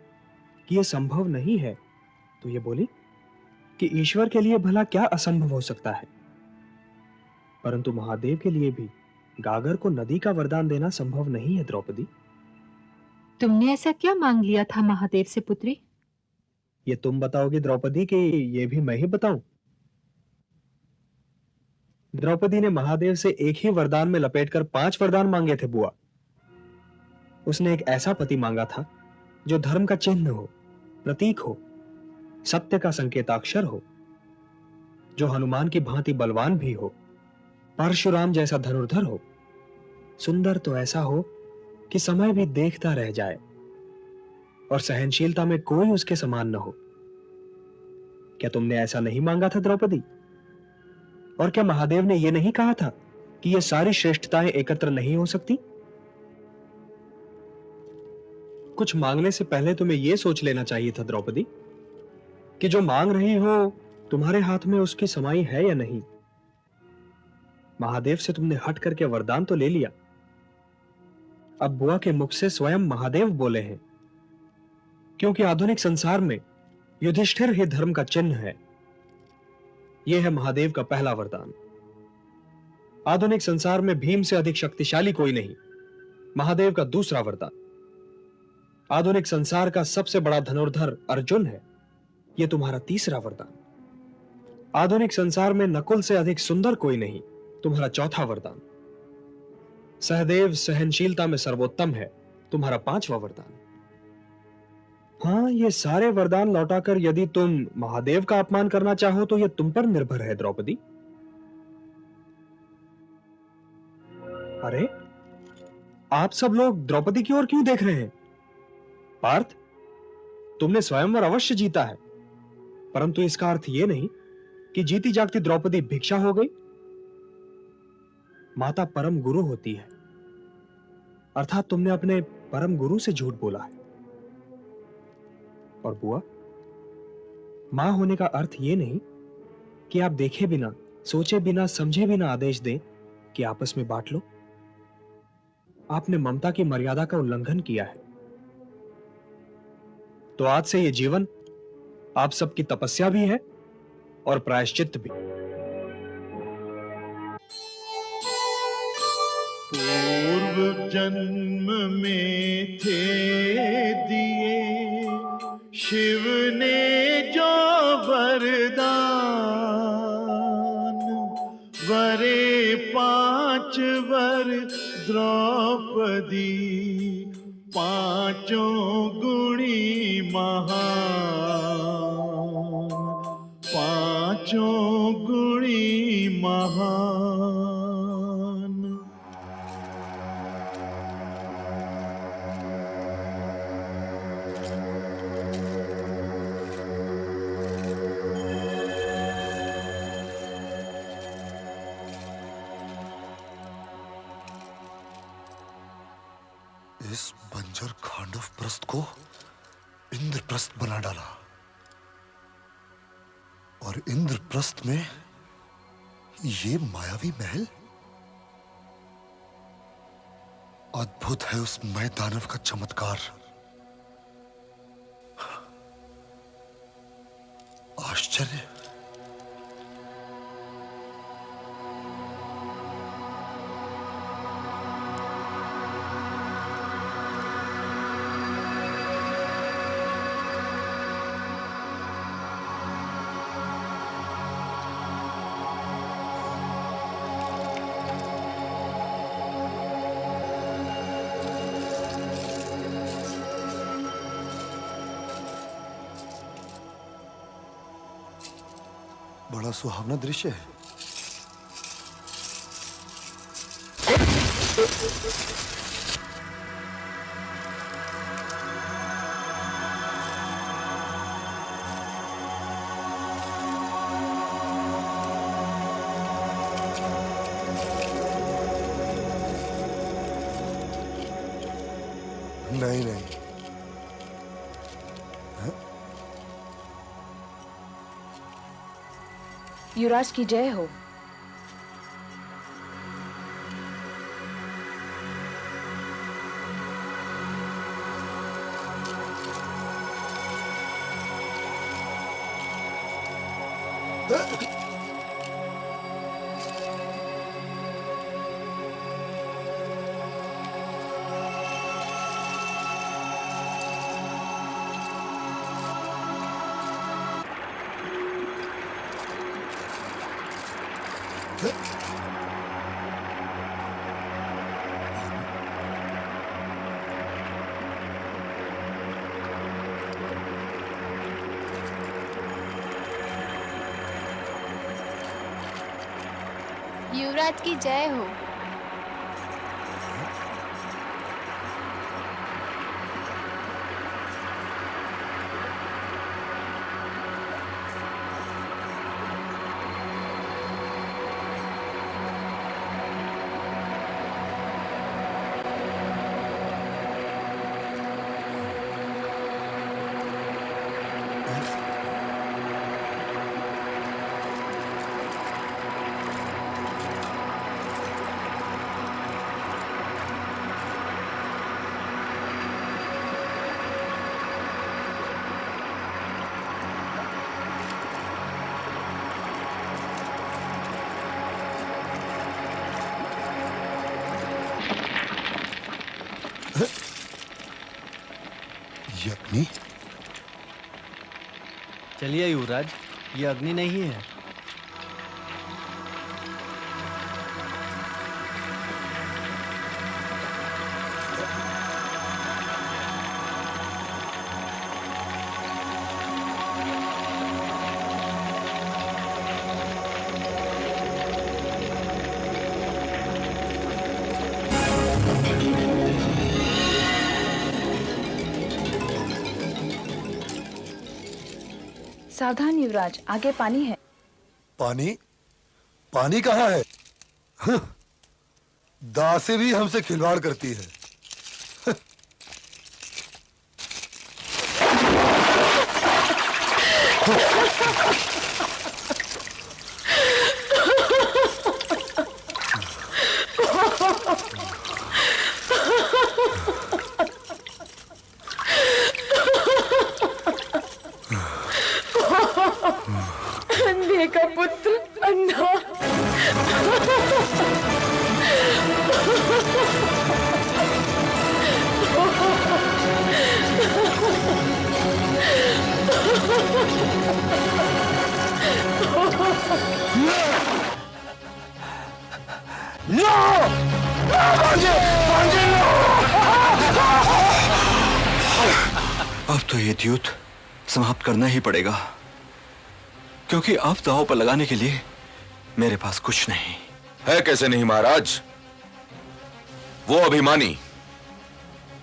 कि यह संभव नहीं है, तो ये बोली कि ईश्वर के लिए भला क्या असंभव हो सकता है। परंतु महादेव के लिए भी गागर को नदी का वरदान देना संभव नहीं है द्रौपदी। तुमने ऐसा क्या मांग लिया था महादेव से पुत्री? ये तुम बताओगे द्रौपदी कि ये भी मैं ही बताऊं? द्रौपदी ने महादेव से एक ही वरदान में लपेटकर 5 वरदान मांगे थे बुआ। उसने एक ऐसा पति मांगा था जो धर्म का चिन्ह हो, प्रतीक हो, सत्य का संकेताक्षर हो, जो हनुमान की भांति बलवान भी हो, परशुराम जैसा धनुर्धर हो, सुंदर तो ऐसा हो कि समय भी देखता रह जाए और सहनशीलता में कोई उसके समान न हो। क्या तुमने ऐसा नहीं मांगा था द्रौपदी? और क्या महादेव ने यह नहीं कहा था कि ये सारी श्रेष्ठताएं एकत्र नहीं हो सकती? कुछ मांगने से पहले तुम्हें यह सोच लेना चाहिए था द्रौपदी कि जो मांग रही हो तुम्हारे हाथ में उसकी समाई है या नहीं। महादेव से तुमने हट करके वरदान तो ले लिया। अब बुआ के मुख से स्वयं महादेव बोले हैं, क्योंकि आधुनिक संसार में युधिष्ठिर ही धर्म का चिन्ह है। यह है महादेव का पहला वरदान। आधुनिक संसार में भीम से अधिक शक्तिशाली कोई नहीं। महादेव का दूसरा वरदान। आधुनिक संसार का सबसे बड़ा धनुर्धर अर्जुन है। यह तुम्हारा तीसरा वरदान। आधुनिक संसार में नकुल से अधिक सुंदर कोई नहीं। तुम्हारा चौथा वरदान। सहदेव सहनशीलता में सर्वोत्तम है। तुम्हारा 5वां वरदान। हाँ, ये सारे वरदान लौटाकर यदि तुम महादेव का अपमान करना चाहो तो यह तुम पर निर्भर है द्रौपदी। अरे, आप सब लोग द्रौपदी की ओर क्यों देख रहे हैं? पार्थ, तुमने स्वयंवर अवश्य जीता है, परंतु इसका अर्थ यह नहीं कि जीती जागती द्रौपदी भिक्षा हो गई। माता परम गुरु होती है, अर्थात तुमने अपने परम गुरु से झूठ बोला है। और बुआ, मां होने का अर्थ यह नहीं कि आप देखे बिना, सोचे बिना, समझे बिना आदेश दें कि आपस में बांट लो। आपने ममता की मर्यादा का उल्लंघन किया है। तो आज से यह जीवन आप सबकी तपस्या भी है और प्रायश्चित भी। पूर्व जन्म में थे दिए शिव ने जो वरदान, पांच वर द्रौपदी पांचों गुणी महान, पांचों गुणी महान। इस बंजर खांडव प्रस्थ को इंद्रप्रस्थ बना डाला और इंद्रप्रस्थ में ये मायावी महल। अद्भुत है उस मय दानव का चमत्कार। आश्चर्य। बड़ा सुहावना दृश्य है। नहीं नहीं, युवराज की जय हो। युवराज की जय हो। ये अग्नि? चलिए युवराज, ये अग्नि नहीं है। सावधान युवराज, आगे पानी है। पानी? पानी कहाँ है? दासी भी हमसे खिलवाड़ करती है। अंधे का पुत्र अंधा। अब तो ये युद्ध समाप्त करना ही पड़ेगा, क्योंकि अब दांव पर लगाने के लिए मेरे पास कुछ नहीं है। कैसे नहीं महाराज? वो अभिमानी,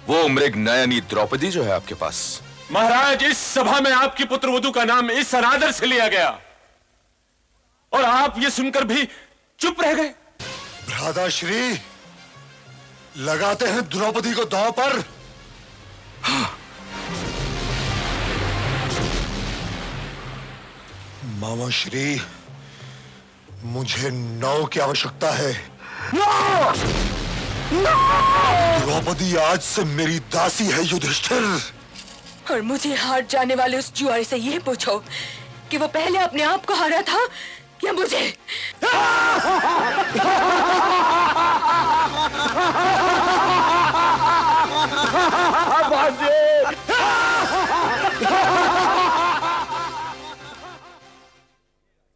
वो मृग नयनी द्रौपदी जो है आपके पास। महाराज, इस सभा में आपकी पुत्रवधू का नाम इस अनादर से लिया गया और आप ये सुनकर भी चुप रह गए। भ्राताश्री, लगाते हैं द्रौपदी को दांव पर। मामा श्री, मुझे नाव की आवश्यकता है। द्रौपदी आज से मेरी दासी है युधिष्ठिर। और मुझे हार जाने वाले उस जुआरी से ये पूछो कि वो पहले अपने आप को हारा था या मुझे।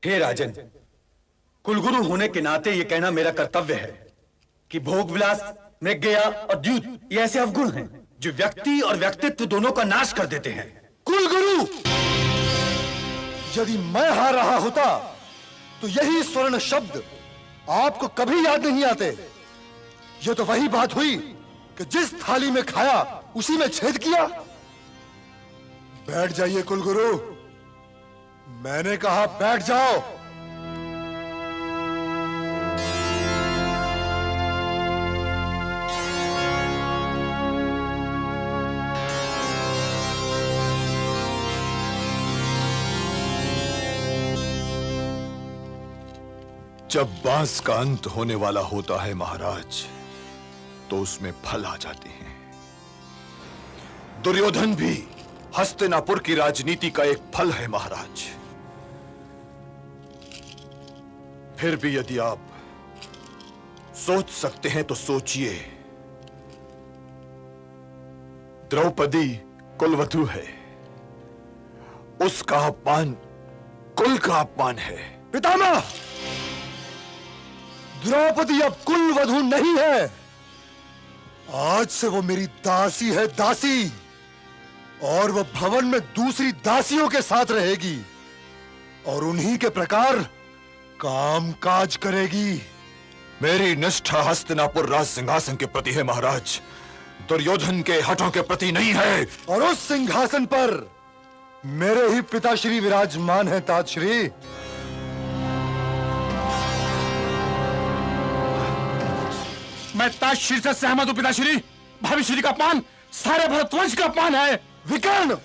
हे राजन, कुलगुरु होने के नाते ये कहना मेरा कर्तव्य है कि भोग विलास, मृगया और द्यूत ये ऐसे अवगुण हैं जो व्यक्ति और व्यक्तित्व दोनों का नाश कर देते हैं। कुलगुरु, यदि मैं हार रहा होता तो यही स्वर्ण शब्द आपको कभी याद नहीं आते। ये तो वही बात हुई कि जिस थाली में खाया उसी में छेद किया। बैठ जाइए कुलगुरु, मैंने कहा बैठ जाओ। जब बांस का अंत होने वाला होता है महाराज, तो उसमें फल आ जाते हैं। दुर्योधन भी हस्तिनापुर की राजनीति का एक फल है महाराज। फिर भी यदि आप सोच सकते हैं तो सोचिए। द्रौपदी कुलवधू है, उसका अपमान कुल का अपमान है। पितामह, द्रौपदी अब कुलवधू नहीं है, आज से वो मेरी दासी है, दासी। और वो भवन में दूसरी दासियों के साथ रहेगी और उन्हीं के प्रकार काम काज करेगी। मेरी निष्ठा हस्तिनापुर राज सिंहासन के प्रति है महाराज, दुर्योधन के हठों के प्रति नहीं है। और उस सिंहासन पर मेरे ही पिताश्री विराजमान हैं तातश्री। मैं ताजश्री से सहमत हूं पिताश्री। भविश्री का अपमान सारे भरतवंश का अपमान है। विकर्ण,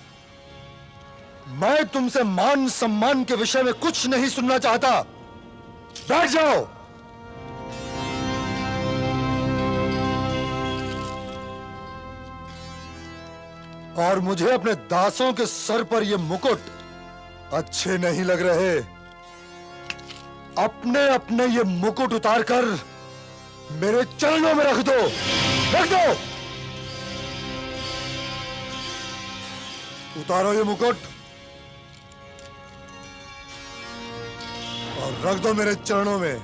मैं तुमसे मान सम्मान के विषय में कुछ नहीं सुनना चाहता। बैठ जाओ। और मुझे अपने दासों के सर पर ये मुकुट अच्छे नहीं लग रहे। अपने अपने ये मुकुट उतारकर मेरे चरणों में रख दो, रख दो। उतारो ये मुकुट और रख दो मेरे चरणों में।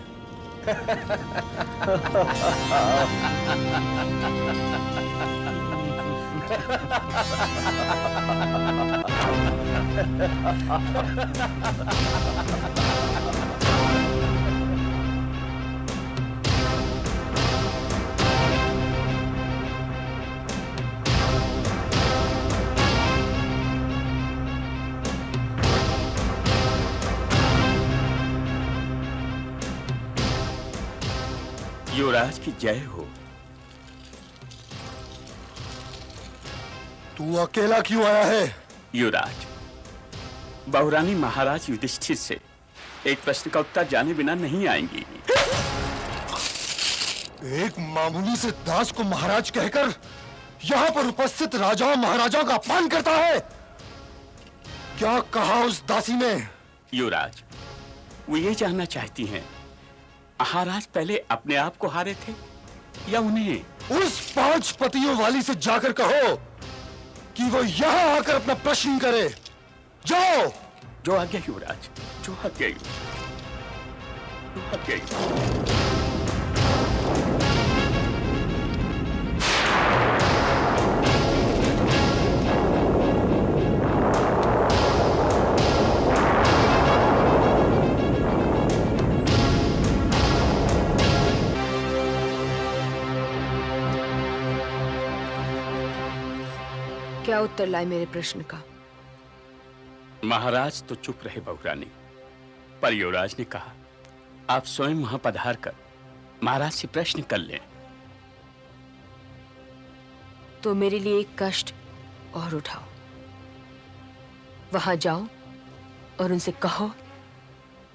युवराज की जय हो। तू अकेला क्यों आया है? युवराज, बहुरानी महाराज युधिष्ठिर से एक प्रश्न का उत्तर जाने बिना नहीं आएंगी। एक मामूली से दास को महाराज कहकर यहाँ पर उपस्थित राजाओं महाराजाओं का अपमान करता है। क्या कहा उस दासी ने? युवराज, वो ये जानना चाहती हैं, महाराज पहले अपने आप को हारे थे या उन्हें? उस 5 पतियों वाली से जाकर कहो कि वो यहाँ आकर अपना प्रश्न करे। जाओ। जो आज्ञा युवराज, जो आज्ञा, जो आज्ञा। क्या उत्तर लाए मेरे प्रश्न का? महाराज तो चुप रहे बहुरानी, पर युवराज ने कहा आप स्वयं वहां पधार कर महाराज से प्रश्न कर लें। तो मेरे लिए एक कष्ट और उठाओ। वहां जाओ और उनसे कहो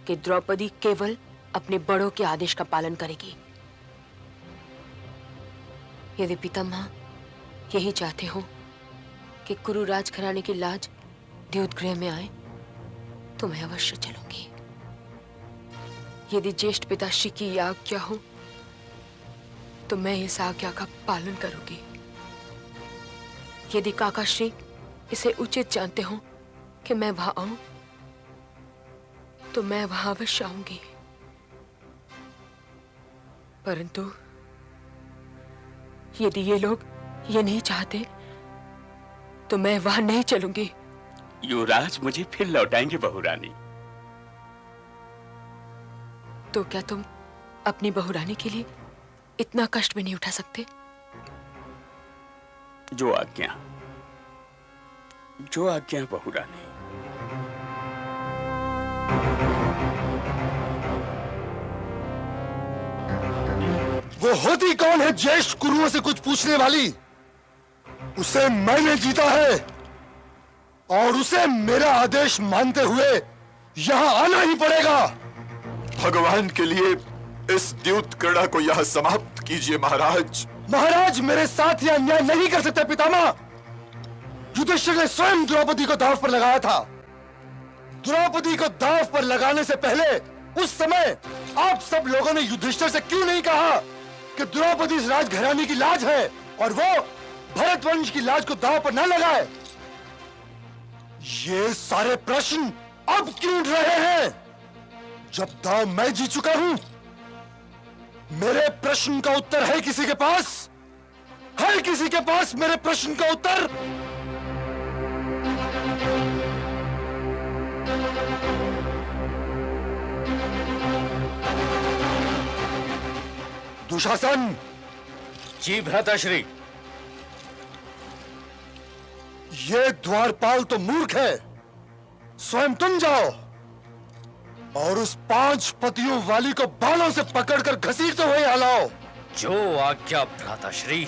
कि द्रौपदी केवल अपने बड़ों के आदेश का पालन करेगी। यदि पितामह यही चाहते हो कि कुरु राजघराने की लाज द्योतगृह में आए तो मैं अवश्य चलूंगी। यदि ज्येष्ठ पिताश्री की आज्ञा हो तो मैं इस आज्ञा का पालन करूंगी। यदि काकाश्री इसे उचित जानते हो कि मैं वहां आऊं तो मैं वहां अवश्य आऊंगी। परंतु यदि ये लोग ये नहीं चाहते तो मैं वहां नहीं चलूंगी। युवराज मुझे फिर लौटाएंगे बहुरानी। तो क्या तुम अपनी बहुरानी के लिए इतना कष्ट भी नहीं उठा सकते? जो आज्ञा बहुरानी। वो होती कौन है ज्येष्ठ गुरुओं से कुछ पूछने वाली? उसे मैंने जीता है और उसे मेरा आदेश मानते हुए यहां आना ही पड़ेगा। भगवान के लिए इस द्यूत क्रीड़ा को यहां समाप्त कीजिए महाराज। महाराज मेरे साथ यह अन्याय नहीं कर सकते पितामह। युधिष्ठिर ने स्वयं द्रौपदी को दांव पर लगाया था। द्रौपदी को दांव पर लगाने से पहले उस समय आप सब लोगों ने युधिष्ठिर से क्यों नहीं कहा कि द्रौपदी इस राजघराने की लाज है और वो भरत वंश की लाज को दांव पर न लगाए? ये सारे प्रश्न अब क्यों उठ रहे हैं जब दांव मैं जीत चुका हूं? मेरे प्रश्न का उत्तर है किसी के पास? है किसी के पास मेरे प्रश्न का उत्तर? दुशासन। जी भ्राताश्री। ये द्वारपाल तो मूर्ख है। स्वयं तुम जाओ और उस 5 पतियों वाली को बालों से पकड़कर घसीटते हुए यहाँ लाओ। जो आज्ञा भ्राताश्री।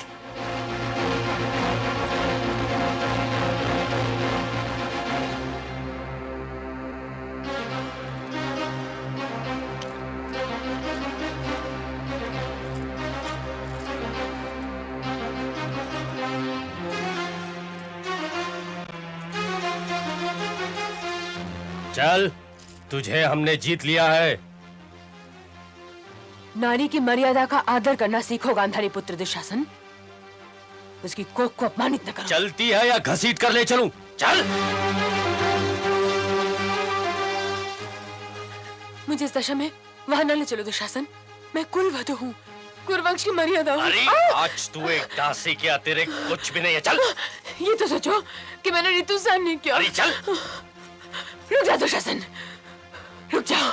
चल, तुझे हमने जीत लिया है। नारी की मर्यादा का आदर करना सीखो गांधारी पुत्र दुशासन। उसकी कोख को अपमानित न करो। चलती है या घसीट कर ले चलूं? चल। मुझे इस दशा में वहां न ले चलो दुशासन। मैं कुलवधू हूँ, कुरुवंश की मर्यादा हूँ। अरे आज तू एक दासी के अतिरिक्त कुछ भी नहीं है। चल। ये तो सोचो कि मैंने ऋतु सहन नहीं किया। अरे चल। रुक जा दुशासन, रुक जाओ।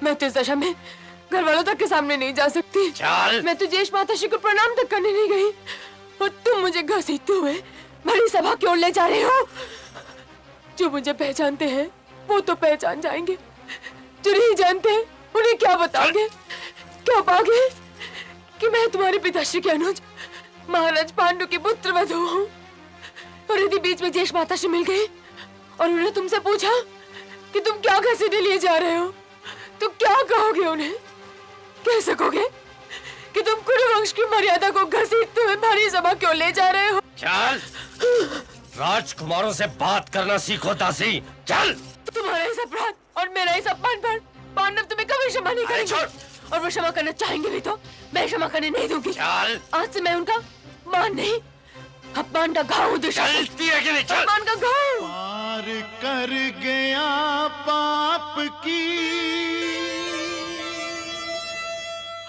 मैं तो इस दशा में घर वालों तक के सामने नहीं जा सकती। चल। मैं तो ज्येष्ठ माताश्री को प्रणाम तक करने नहीं गई और तुम मुझे घसीटते हुए बड़ी सभा की ओर ले जा रहे हो। जो मुझे पहचानते हैं वो तो पहचान जाएंगे, जो नहीं जानते उन्हें क्या बताओगे? क्या पाओगे कि मैं तुम्हारे पिताश्री के अनुज महाराज पांडु की पुत्र वधू हूँ? और यदि बीच में ज्येष्ठ माताश्री मिल गई और उन्हें तुमसे पूछा कि तुम क्या घसीटे लिए जा रहे हो, तो क्या कहोगे उन्हें? कह सकोगे कि तुम कुरुवंश की मर्यादा को घसीटते हुए भारी सभा क्यों ले जा रहे हो? चल। राजकुमारों से बात करना सीखो दासी। चल। तुम्हारा इस अपराध और मेरा इस अपमान पर पांडव तुम्हें कभी क्षमा नहीं करेंगे। और वो क्षमा करना चाहेंगे भी तो मैं क्षमा करने नहीं दूंगी। चल। आज से मैं उनका मान नहीं, अपमान का घाव हूँ। चलती है कि नहीं? चल। अपमान का घाव। पार कर गया पाप की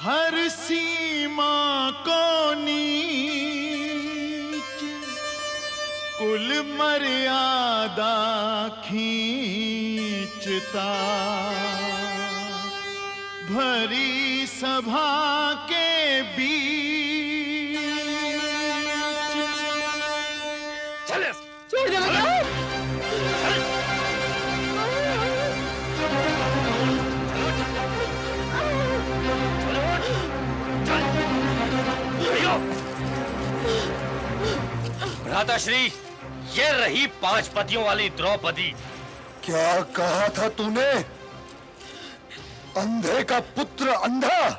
हर सीमा को नीच, कुल मर्यादा खींचता भरी सभा के बीच। भ्राताश्री, ये रही 5 पतियों वाली द्रौपदी। क्या कहा था तूने? अंधे का पुत्र अंधा?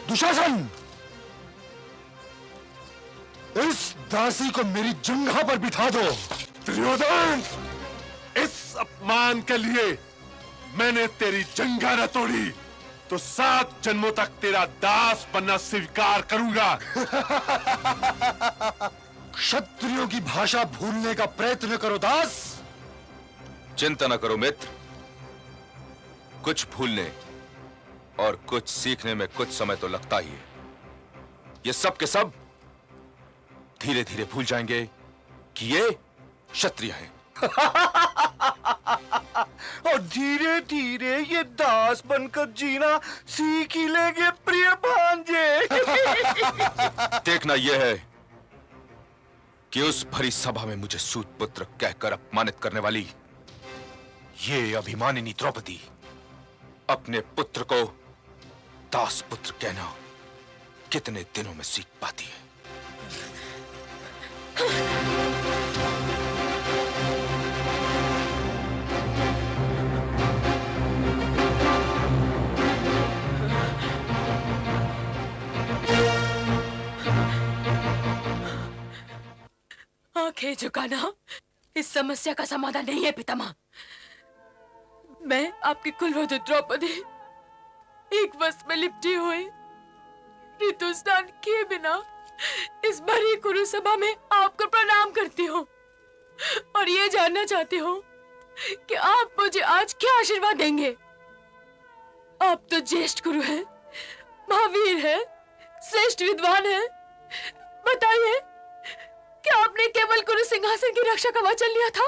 दुशासन, इस दासी को मेरी जंघा पर बिठा दो। दुर्योधन, इस अपमान के लिए मैंने तेरी जंघा न तोड़ी तो 7 जन्मों तक तेरा दास बनना स्वीकार करूंगा। क्षत्रियों की भाषा भूलने का प्रयत्न करो दास। चिंता न करो मित्र, कुछ भूलने और कुछ सीखने में कुछ समय तो लगता ही है। ये सब के सब धीरे धीरे भूल जाएंगे कि ये क्षत्रिय हैं। और धीरे धीरे ये दास बनकर जीना सीख ही लेंगे प्रिय भांजे। देखना यह है कि उस भरी सभा में मुझे सूत पुत्र कहकर अपमानित करने वाली ये अभिमानिनी द्रौपदी अपने पुत्र को दास पुत्र कहना कितने दिनों में सीख पाती है। आंखें झुकाना इस समस्या का समाधान नहीं है पितामह। मैं आपकी कुलवधू द्रौपदी एक वस्त्र में लिपटी हुई ऋतु स्नान किए बिना इस भरी कुरु सभा में आपको प्रणाम करती हूँ और ये जानना चाहती हूँ कि आप मुझे आज क्या आशीर्वाद देंगे। आप तो ज्येष्ठ गुरु हैं, महावीर हैं, श्रेष्ठ विद्वान हैं। बताइए, क्या आपने केवल गुरु सिंहासन की रक्षा का वचन लिया था?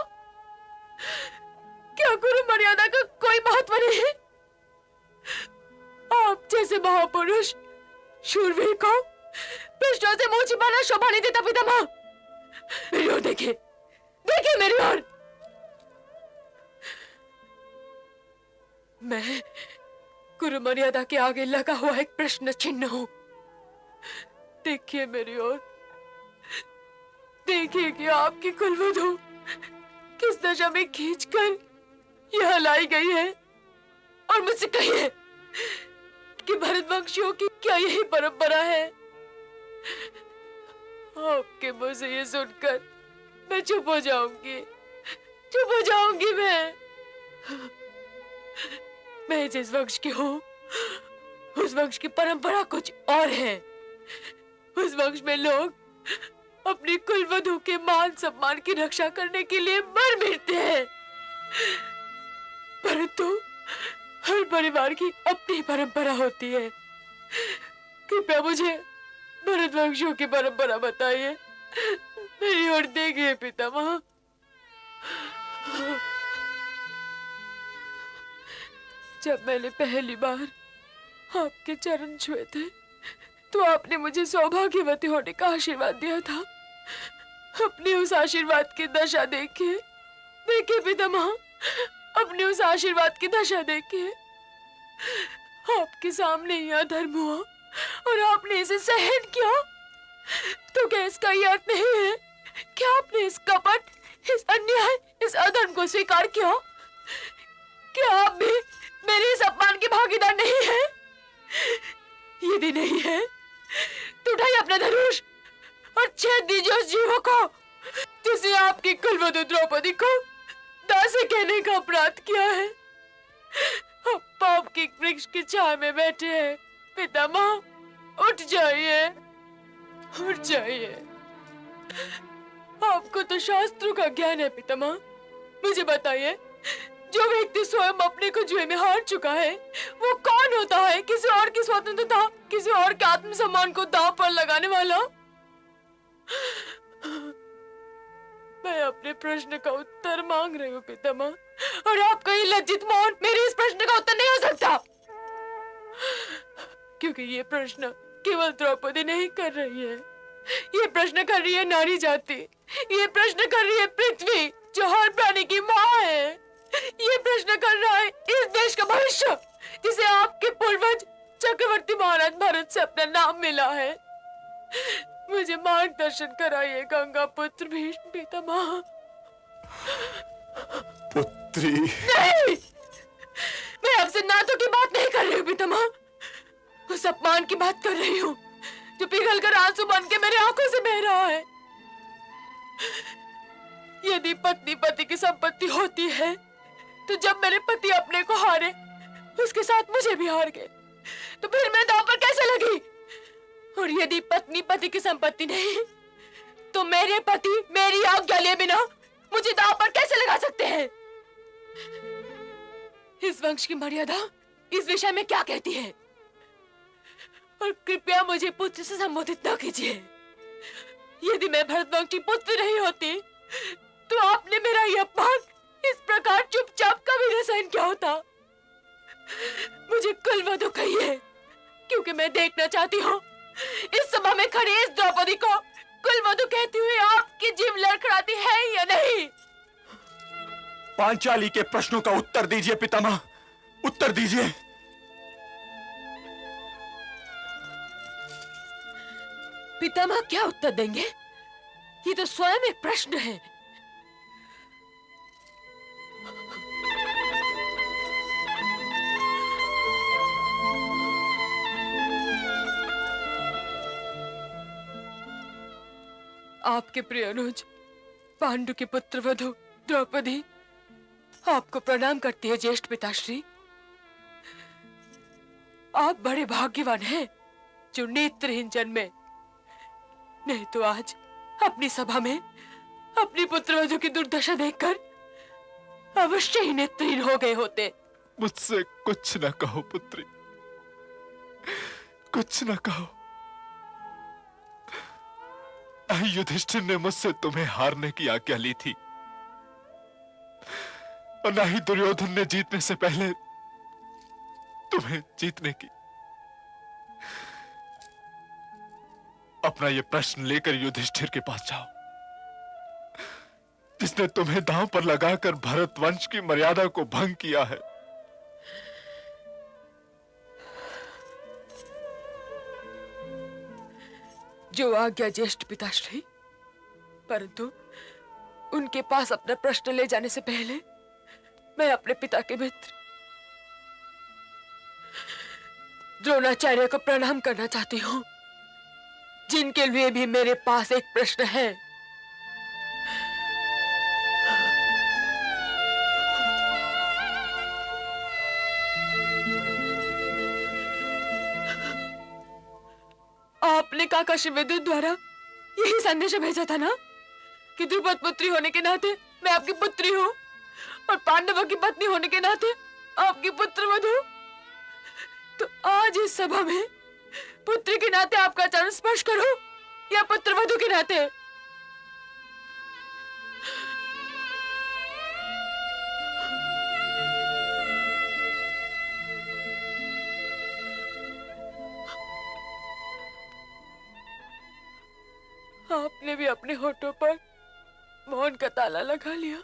क्या गुरु मर्यादा का कोई महत्व नहीं है? आप जैसे महापुरुष शूरवीर को पृष्ठों से मुंह छिपाना शोभा नहीं देता पितामह। मेरी ओर देखिए, देखिए मेरी ओर। मैं गुरु मर्यादा के आगे लगा हुआ एक प्रश्न चिन्ह हूं। देखिए मेरी ओर, देखिए कि आपकी कुलवधू किस दशा में खींचकर यहां लाई गई है और मुझसे कहिए कि भरतवंशियों की क्या यही परंपरा है? आपके मुंह से ये सुनकर मैं चुप हो जाऊंगी, चुप हो जाऊंगी। मैं जिस वंश की हूं उस वंश की परंपरा कुछ और है। उस वंश में लोग अपनी कुलवधू के मान सम्मान की रक्षा करने के लिए मर मिटते हैं, परंतु हर परिवार की अपनी परंपरा होती है। कृपया मुझे भरतवंशियों की परंपरा बताइए। मेरी ओर देखिए पितामह। जब मैंने पहली बार आपके चरण छुए थे तो आपने मुझे सौभाग्यवती होने का आशीर्वाद दिया था। अपने उस आशीर्वाद की दशा देखिए, देखिए पितामह, अपने उस आशीर्वाद की दशा देखिए। आपके सामने ही अधर्म हुआ और आपने इसे सहन किया। तो क्या इसका ये अर्थ नहीं है कि आपने इस कपट, इस अन्याय, इस अधर्म को स्वीकार किया? क्या आप भी मेरे इस अपमान के भागीदार नहीं हैं? यदि नहीं है तो उठाइए अपना धनुष और छेद दीजिए उस जीव को जिसे आपकी कुलवधू द्रौपदी को दासी कहने का अपराध किया है। आप पाप की वृक्ष की छाया में बैठे हैं पितामह, उठ जाइए, उठ जाइए। आपको तो शास्त्रों का ज्ञान है पितामह। मुझे बताइए, जो व्यक्ति स्वयं अपने को जुए में हार चुका है वो कौन होता है? किसी और की स्वतंत्रता, किसी और के आत्मसम्मान को दांव पर लगाने वाला? मैं अपने प्रश्न का उत्तर मांग रही हूँ पितामह, और आपका ये लज्जित मौन मेरे इस प्रश्न का उत्तर नहीं हो सकता, क्योंकि ये प्रश्न केवल द्रौपदी नहीं कर रही है। ये प्रश्न कर रही है नारी जाति, ये प्रश्न कर रही है पृथ्वी जो हर प्राणी की माँ है, ये प्रश्न कर रहा है इस देश का भविष्य जिसे आपके पूर्वज चक्रवर्ती महाराज भरत से अपना नाम मिला है। मुझे मार्गदर्शन कराइए गंगा पुत्र भीष्म पितामह। पुत्री। नहीं, मैं आपसे नातों की बात नहीं कर रही हूँ पितामह, उस अपमान की बात कर रही हूँ जो पिघल कर आंसू बन के मेरी आंखों से बह रहा है। यदि पत्नी पति की संपत्ति होती है तो जब मेरे पति अपने को हारे उसके साथ मुझे भी हार गए, तो फिर मैं दांव पर कैसे लगी? और यदि पत्नी पति की संपत्ति नहीं तो मेरे पति मेरी आज्ञा लिए बिना मुझे दांव पर कैसे लगा सकते हैं? इस वंश की मर्यादा इस विषय में क्या कहती है? और कृपया मुझे पुत्र से संबोधित न कीजिए। यदि मैं भरतवंश की पुत्र नहीं होती तो आपने मेरा यह अपमान इस प्रकार चुपचाप कभी न सहन किया होता। मुझे कुलवधू कहिए, क्योंकि मैं देखना चाहती हूँ इस सभा में खड़ी इस द्रौपदी को कुलवधू कहती हुई आपकी जीभ लड़खड़ाती है या नहीं? पांचाली के प्रश्नों का उत्तर दीजिए पितामह, उत्तर दीजिए। पितामह क्या उत्तर देंगे? ये तो स्वयं एक प्रश्न है। आपके प्रिय अनुज पांडु के पुत्र वधु द्रौपदी आपको प्रणाम करती है ज्येष्ठ पिताश्री। आप बड़े भाग्यवान हैं जो नेत्रहीन जन्मे, नहीं तो आज अपनी सभा में अपनी पुत्रवधू की दुर्दशा देखकर अवश्य ही नेत्रहीन हो गए होते। मुझसे कुछ न कहो पुत्री, कुछ न कहो। युधिष्ठिर ने मुझसे तुम्हें हारने की आज्ञा ली थी और न ही दुर्योधन ने जीतने से पहले तुम्हें जीतने की। अपना यह प्रश्न लेकर युधिष्ठिर के पास जाओ, जिसने तुम्हें दांव पर लगाकर भरत वंश की मर्यादा को भंग किया है। जो आज्ञा ज्येष्ठ पिताश्री, परंतु उनके पास अपना प्रश्न ले जाने से पहले मैं अपने पिता के मित्र द्रोणाचार्य को प्रणाम करना चाहती हूँ, जिनके लिए भी मेरे पास एक प्रश्न है। आपने काका शिवविद्युत द्वारा यही संदेश भेजा था ना कि द्रुपद पुत्री होने के नाते मैं आपकी पुत्री हूँ और पांडवों की पत्नी होने के नाते आपकी पुत्रवधू। तो आज इस सभा में पुत्री के नाते आपका चरण स्पर्श करूं या पुत्रवधू के नाते? आपने भी अपने होठों पर मौन का ताला लगा लिया।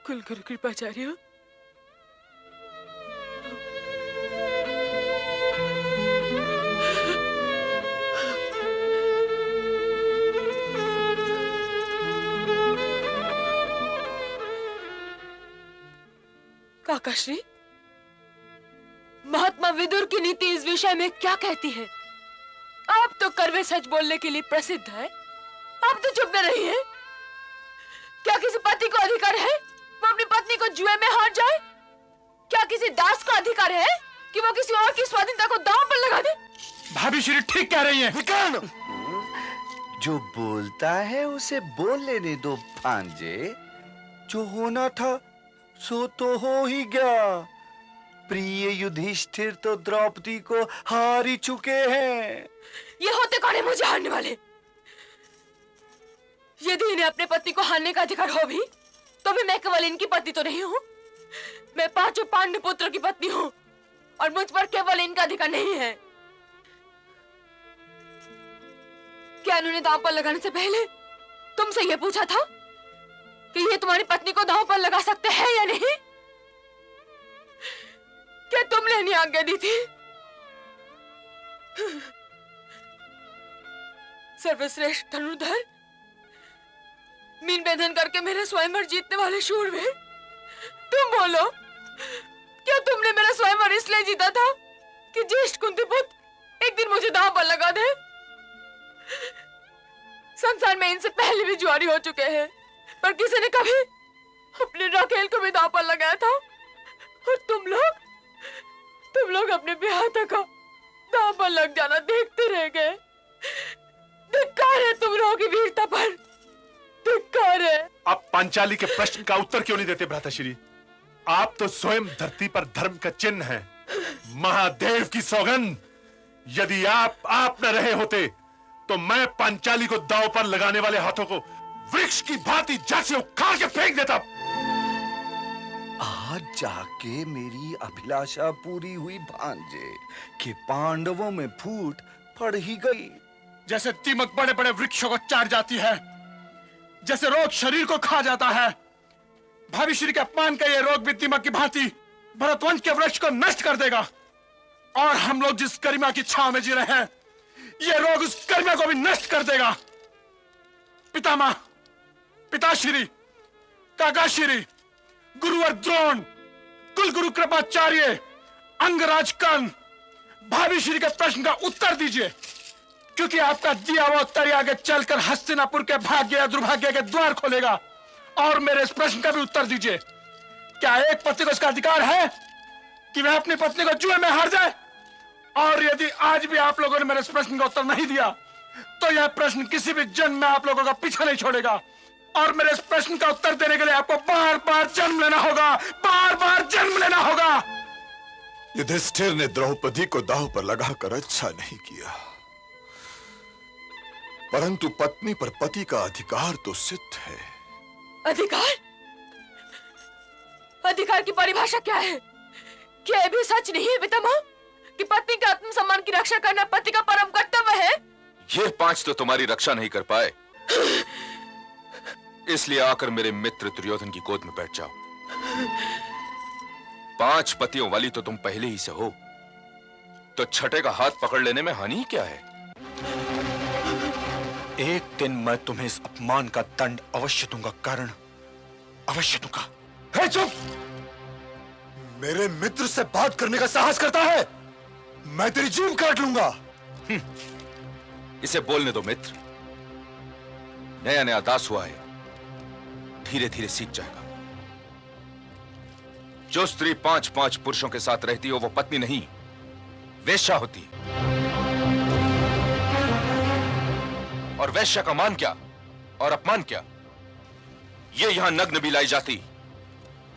कुलगुरु कृपाचार्य, काकाश्री, महात्मा विदुर की नीति इस विषय में क्या कहती है? आप तो कड़वे सच बोलने के लिए प्रसिद्ध है, आप तो चुप न रही हैं। क्या किसी पति को अधिकार है वो अपनी पत्नी को जुए में हार जाए? क्या किसी दास को अधिकार है कि वो किसी और की स्वाधीनता को दांव पर लगा दे? भाभी श्री ठीक कह रही हैं। विकर्ण, जो बोलता है उसे बोल लेने दो भांजे। जो होना था सो तो हो ही गया। प्रिय युधिष्ठिर तो द्रौपदी को हार ही चुके हैं। ये होते कौन है मुझे हारने वाले? यदि इन्हें अपने पति को हारने का अधिकार हो भी तो भी मैं केवल इनकी पत्नी तो नहीं हूँ। मैं पांचों पांडु पुत्रों की पत्नी हूँ और मुझ पर केवल इनका अधिकार नहीं है। क्या इन्होंने दांव पर लगाने से पहले तुमसे यह पूछा था कि ये तुम्हारी पत्नी को दांव पर लगा सकते हैं या नहीं? क्या तुमने नहीं आज्ञा दी थी? सर्वश्रेष्ठ धनुर्धर, मीन भेदन करके मेरे स्वयंवर जीतने वाले शूरवीर, तुम बोलो, क्या तुमने मेरा स्वयंवर इसलिए जीता था कि ज्येष्ठ कुंती पुत्र एक दिन मुझे दांव पर लगा दे? संसार में इनसे पहले भी जुआरी हो चुके हैं, पर किसी ने कभी अपने राकेल को भी दांव पर लगाया था? और तुम लोग अपने ब्याह का दांव पर लग जाना देखते रह गए। धिक्कार है तुम लोगों की वीरता पर, धिक्कार है। आप पांचाली के प्रश्न का उत्तर क्यों नहीं देते भ्राताश्री? आप तो स्वयं धरती पर धर्म का चिन्ह हैं। महादेव की सौगंध, यदि आप न रहे होते तो मैं पांचाली को दांव पर लगाने वाले हाथों को वृक्ष की भांति जड़ से उखाड़ के फेंक देता। आज जाके मेरी अभिलाषा पूरी हुई भांजे कि पांडवों में फूट पड़ ही गई। जैसे दीमक बड़े बड़े वृक्षों को चाट जाती है, जैसे रोग शरीर को खा जाता है, भाभी श्री के अपमान का ये रोग भी दीमक की भांति भरतवंश के वृक्ष को नष्ट कर देगा। और हम लोग जिस गरिमा की छांव में जी रहे हैं, ये रोग उस गरिमा को भी नष्ट कर देगा। पितामह, पिताश्री, काकाश्री, गुरुवर द्रोण, कुलगुरु कृपाचार्य, अंगराज कर्ण, भाभी श्री के प्रश्न का उत्तर दीजिए, क्योंकि आपका दिया हुआ उत्तर आगे चलकर हस्तिनापुर के भाग्य या दुर्भाग्य के द्वार खोलेगा। और मेरे इस प्रश्न का भी उत्तर दीजिए, क्या एक पति को इसका अधिकार है कि वह अपनी पत्नी को जुए में हार जाए? और यदि आज भी आप लोगों ने मेरे इस प्रश्न का उत्तर नहीं दिया, तो यह प्रश्न किसी भी जन्म में आप लोगों का पीछा नहीं छोड़ेगा। और मेरे इस प्रश्न का उत्तर देने के लिए आपको बार बार जन्म लेना होगा, बार बार जन्म लेना होगा। युधिष्ठिर ने द्रौपदी को दांव पर लगाकर अच्छा नहीं किया, परंतु पत्नी पर पति का अधिकार तो सिद्ध है। अधिकार? अधिकार की परिभाषा क्या है? क्या यह भी सच नहीं है पितामह कि पत्नी के आत्मसम्मान की रक्षा करना पति का परम कर्तव्य है? ये 5 तो तुम्हारी रक्षा नहीं कर पाए, इसलिए आकर मेरे मित्र दुर्योधन की गोद में बैठ जाओ। 5 पतियों वाली तो तुम पहले ही से हो, तो छठे का हाथ पकड़ लेने में हानि क्या है? एक दिन मैं तुम्हें इस अपमान का दंड अवश्य दूंगा, कारण अवश्य दूंगा। है चुप! मेरे मित्र से बात करने का साहस करता है, मैं तेरी जीभ काट लूंगा। इसे बोलने दो मित्र, नया नया दास हुआ है, धीरे धीरे सीख जाएगा। जो स्त्री 5-5 पुरुषों के साथ रहती हो वो पत्नी नहीं, वेश्या होती है। और वेश्या का मान क्या और अपमान क्या, ये यहां नग्न भी लाई जाती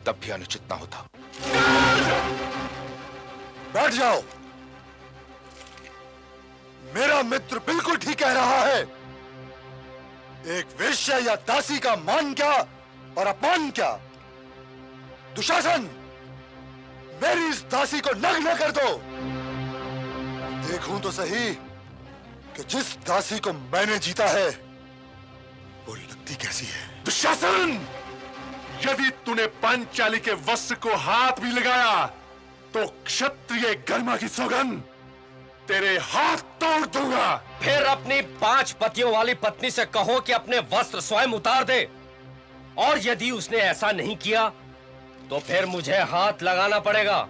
तब भी अनुचित ना होता। बैठ जाओ। मेरा मित्र बिल्कुल ठीक कह रहा है। एक वेश्या या दासी का मान क्या और अपमान क्या? दुशासन, मेरी इस दासी को नग्न कर दो। देखूं तो सही कि जिस दासी को मैंने जीता है वो लगती कैसी है। दुशासन, यदि तूने पांचाली के वस्त्र को हाथ भी लगाया तो क्षत्रिय गरिमा की सौगंध तेरे हाथ तोड़ दूंगा। फिर अपनी 5 पतियों वाली पत्नी से कहो कि अपने वस्त्र स्वयं उतार दे, और यदि उसने ऐसा नहीं किया तो फिर मुझे हाथ लगाना पड़ेगा।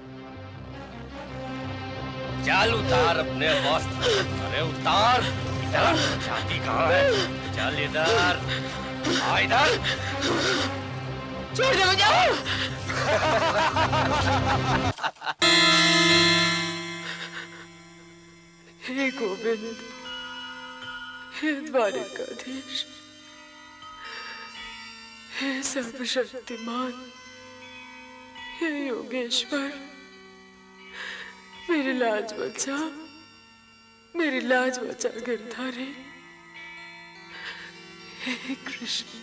चल उतार अपने वस्त्र। अरे उतार। इधर छाती कहाँ है? चल इधर आ, इधर। छोड़ दे मुझे। हे गोविंद, हे द्वारिकाधीश, हे सर्वशक्तिमान, हे योगेश्वर, मेरी लाज बचा, मेरी लाज बचा गिरधारी। हे कृष्ण।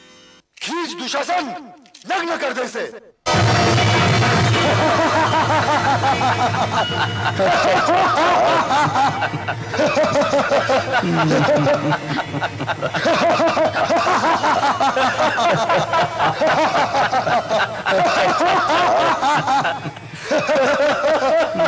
खींच दुशासन, नग्न कर दे इसे।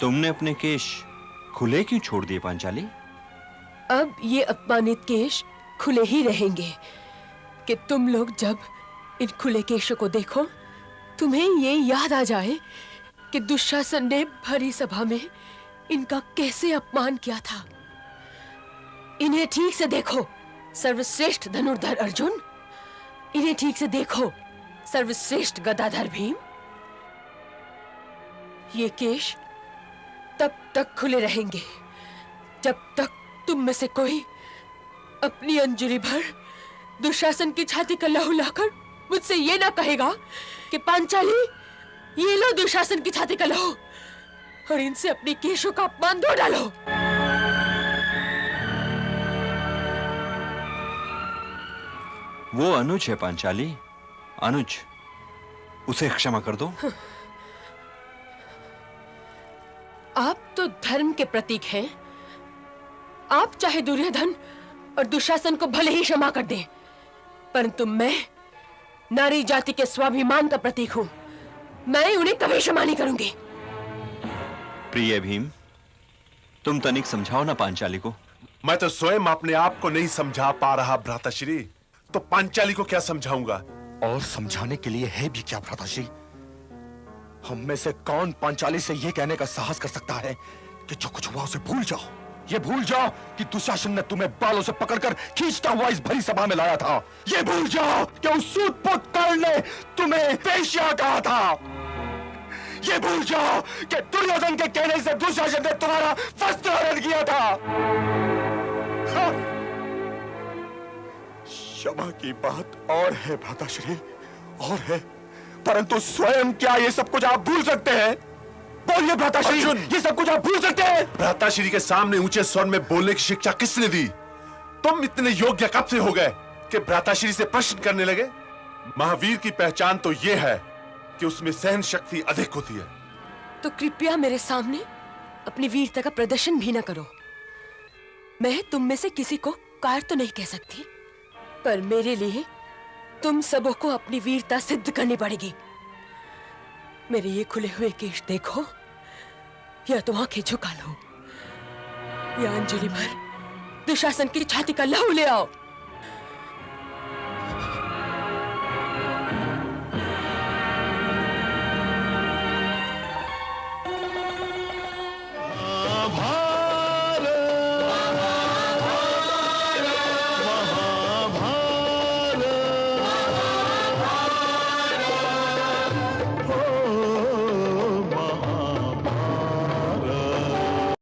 तुमने अपने केश खुले क्यों छोड़ दिए पांचाली? अब ये अपमानित केश खुले ही रहेंगे कि तुम लोग जब इन खुले केशों को देखो तुम्हें ये याद आ जाए कि दुशासन ने भरी सभा में इनका कैसे अपमान किया था। इन्हें ठीक से देखो सर्वश्रेष्ठ धनुर्धर अर्जुन, इन्हें ठीक से देखो सर्वश्रेष्ठ गदाधर भीम। ये केश तब तक खुले रहेंगे जब तक तुम में से कोई अपनी अंजलि भर दुशासन की छाती का लहू लाकर मुझसे ये ना कहेगा कि पांचाली ये लो दुशासन की छाती का लहू और इनसे अपनी केशों का अपमान धो डालो। वो अनुज है पांचाली, अनुज, उसे क्षमा कर दो। आप तो धर्म के प्रतीक हैं। आप चाहे दुर्योधन और दुशासन को भले ही क्षमा कर दें, परंतु मैं नारी जाति के स्वाभिमान का प्रतीक हूं। मैं उन्हें कभी क्षमा नहीं करूंगी। प्रिय भीम, तुम तनिक समझाओ ना पांचाली को। मैं तो स्वयं अपने आप को नहीं समझा पा रहा भ्राताश्री, तो पांचाली को क्या समझाऊंगा? और समझाने के लिए है भी क्या भ्राताश्री? हम में से कौन पांचाली से यह कहने का साहस कर सकता है कि जो कुछ हुआ उसे भूल जाओ? ये भूल जाओ कि दुशासन ने तुम्हें बालों से पकड़कर खींचता हुआ इस भरी सभा में लाया था। ये भूल जाओ कि उस सूतपुत कर्ण ने तुम्हें वेश्या कहा था। ये भूल जाओ कि दुर्योधन के कहने से दुशासन ने तुम्हारा वस्त्र हरण किया था। हाँ। क्षमा की बात और है भ्राताश्री, और है, परंतु स्वयं क्या ये सब कुछ आप भूल सकते हैं? बोलिए भ्राताश्री, ये सब कुछ आप भूल सकते हैं? भ्राताश्री के सामने ऊंचे स्वर में बोलने की शिक्षा किसने दी? तुम इतने योग्य कब से हो गए कि भ्राताश्री से प्रश्न करने लगे? महावीर की पहचान तो यह है कि उसमें सहन शक्ति अधिक होती है। तो कृपया मेरे सामने अपनी वीरता का प्रदर्शन भी न करो। मैं तुम में से किसी को कार तो नहीं कह सकती, पर मेरे लिए तुम सबों को अपनी वीरता सिद्ध करनी पड़ेगी। मेरे ये खुले हुए केश देखो, या तो आंखें झुका लो, या अंजलि भर दुशासन की छाती का लहू ले आओ।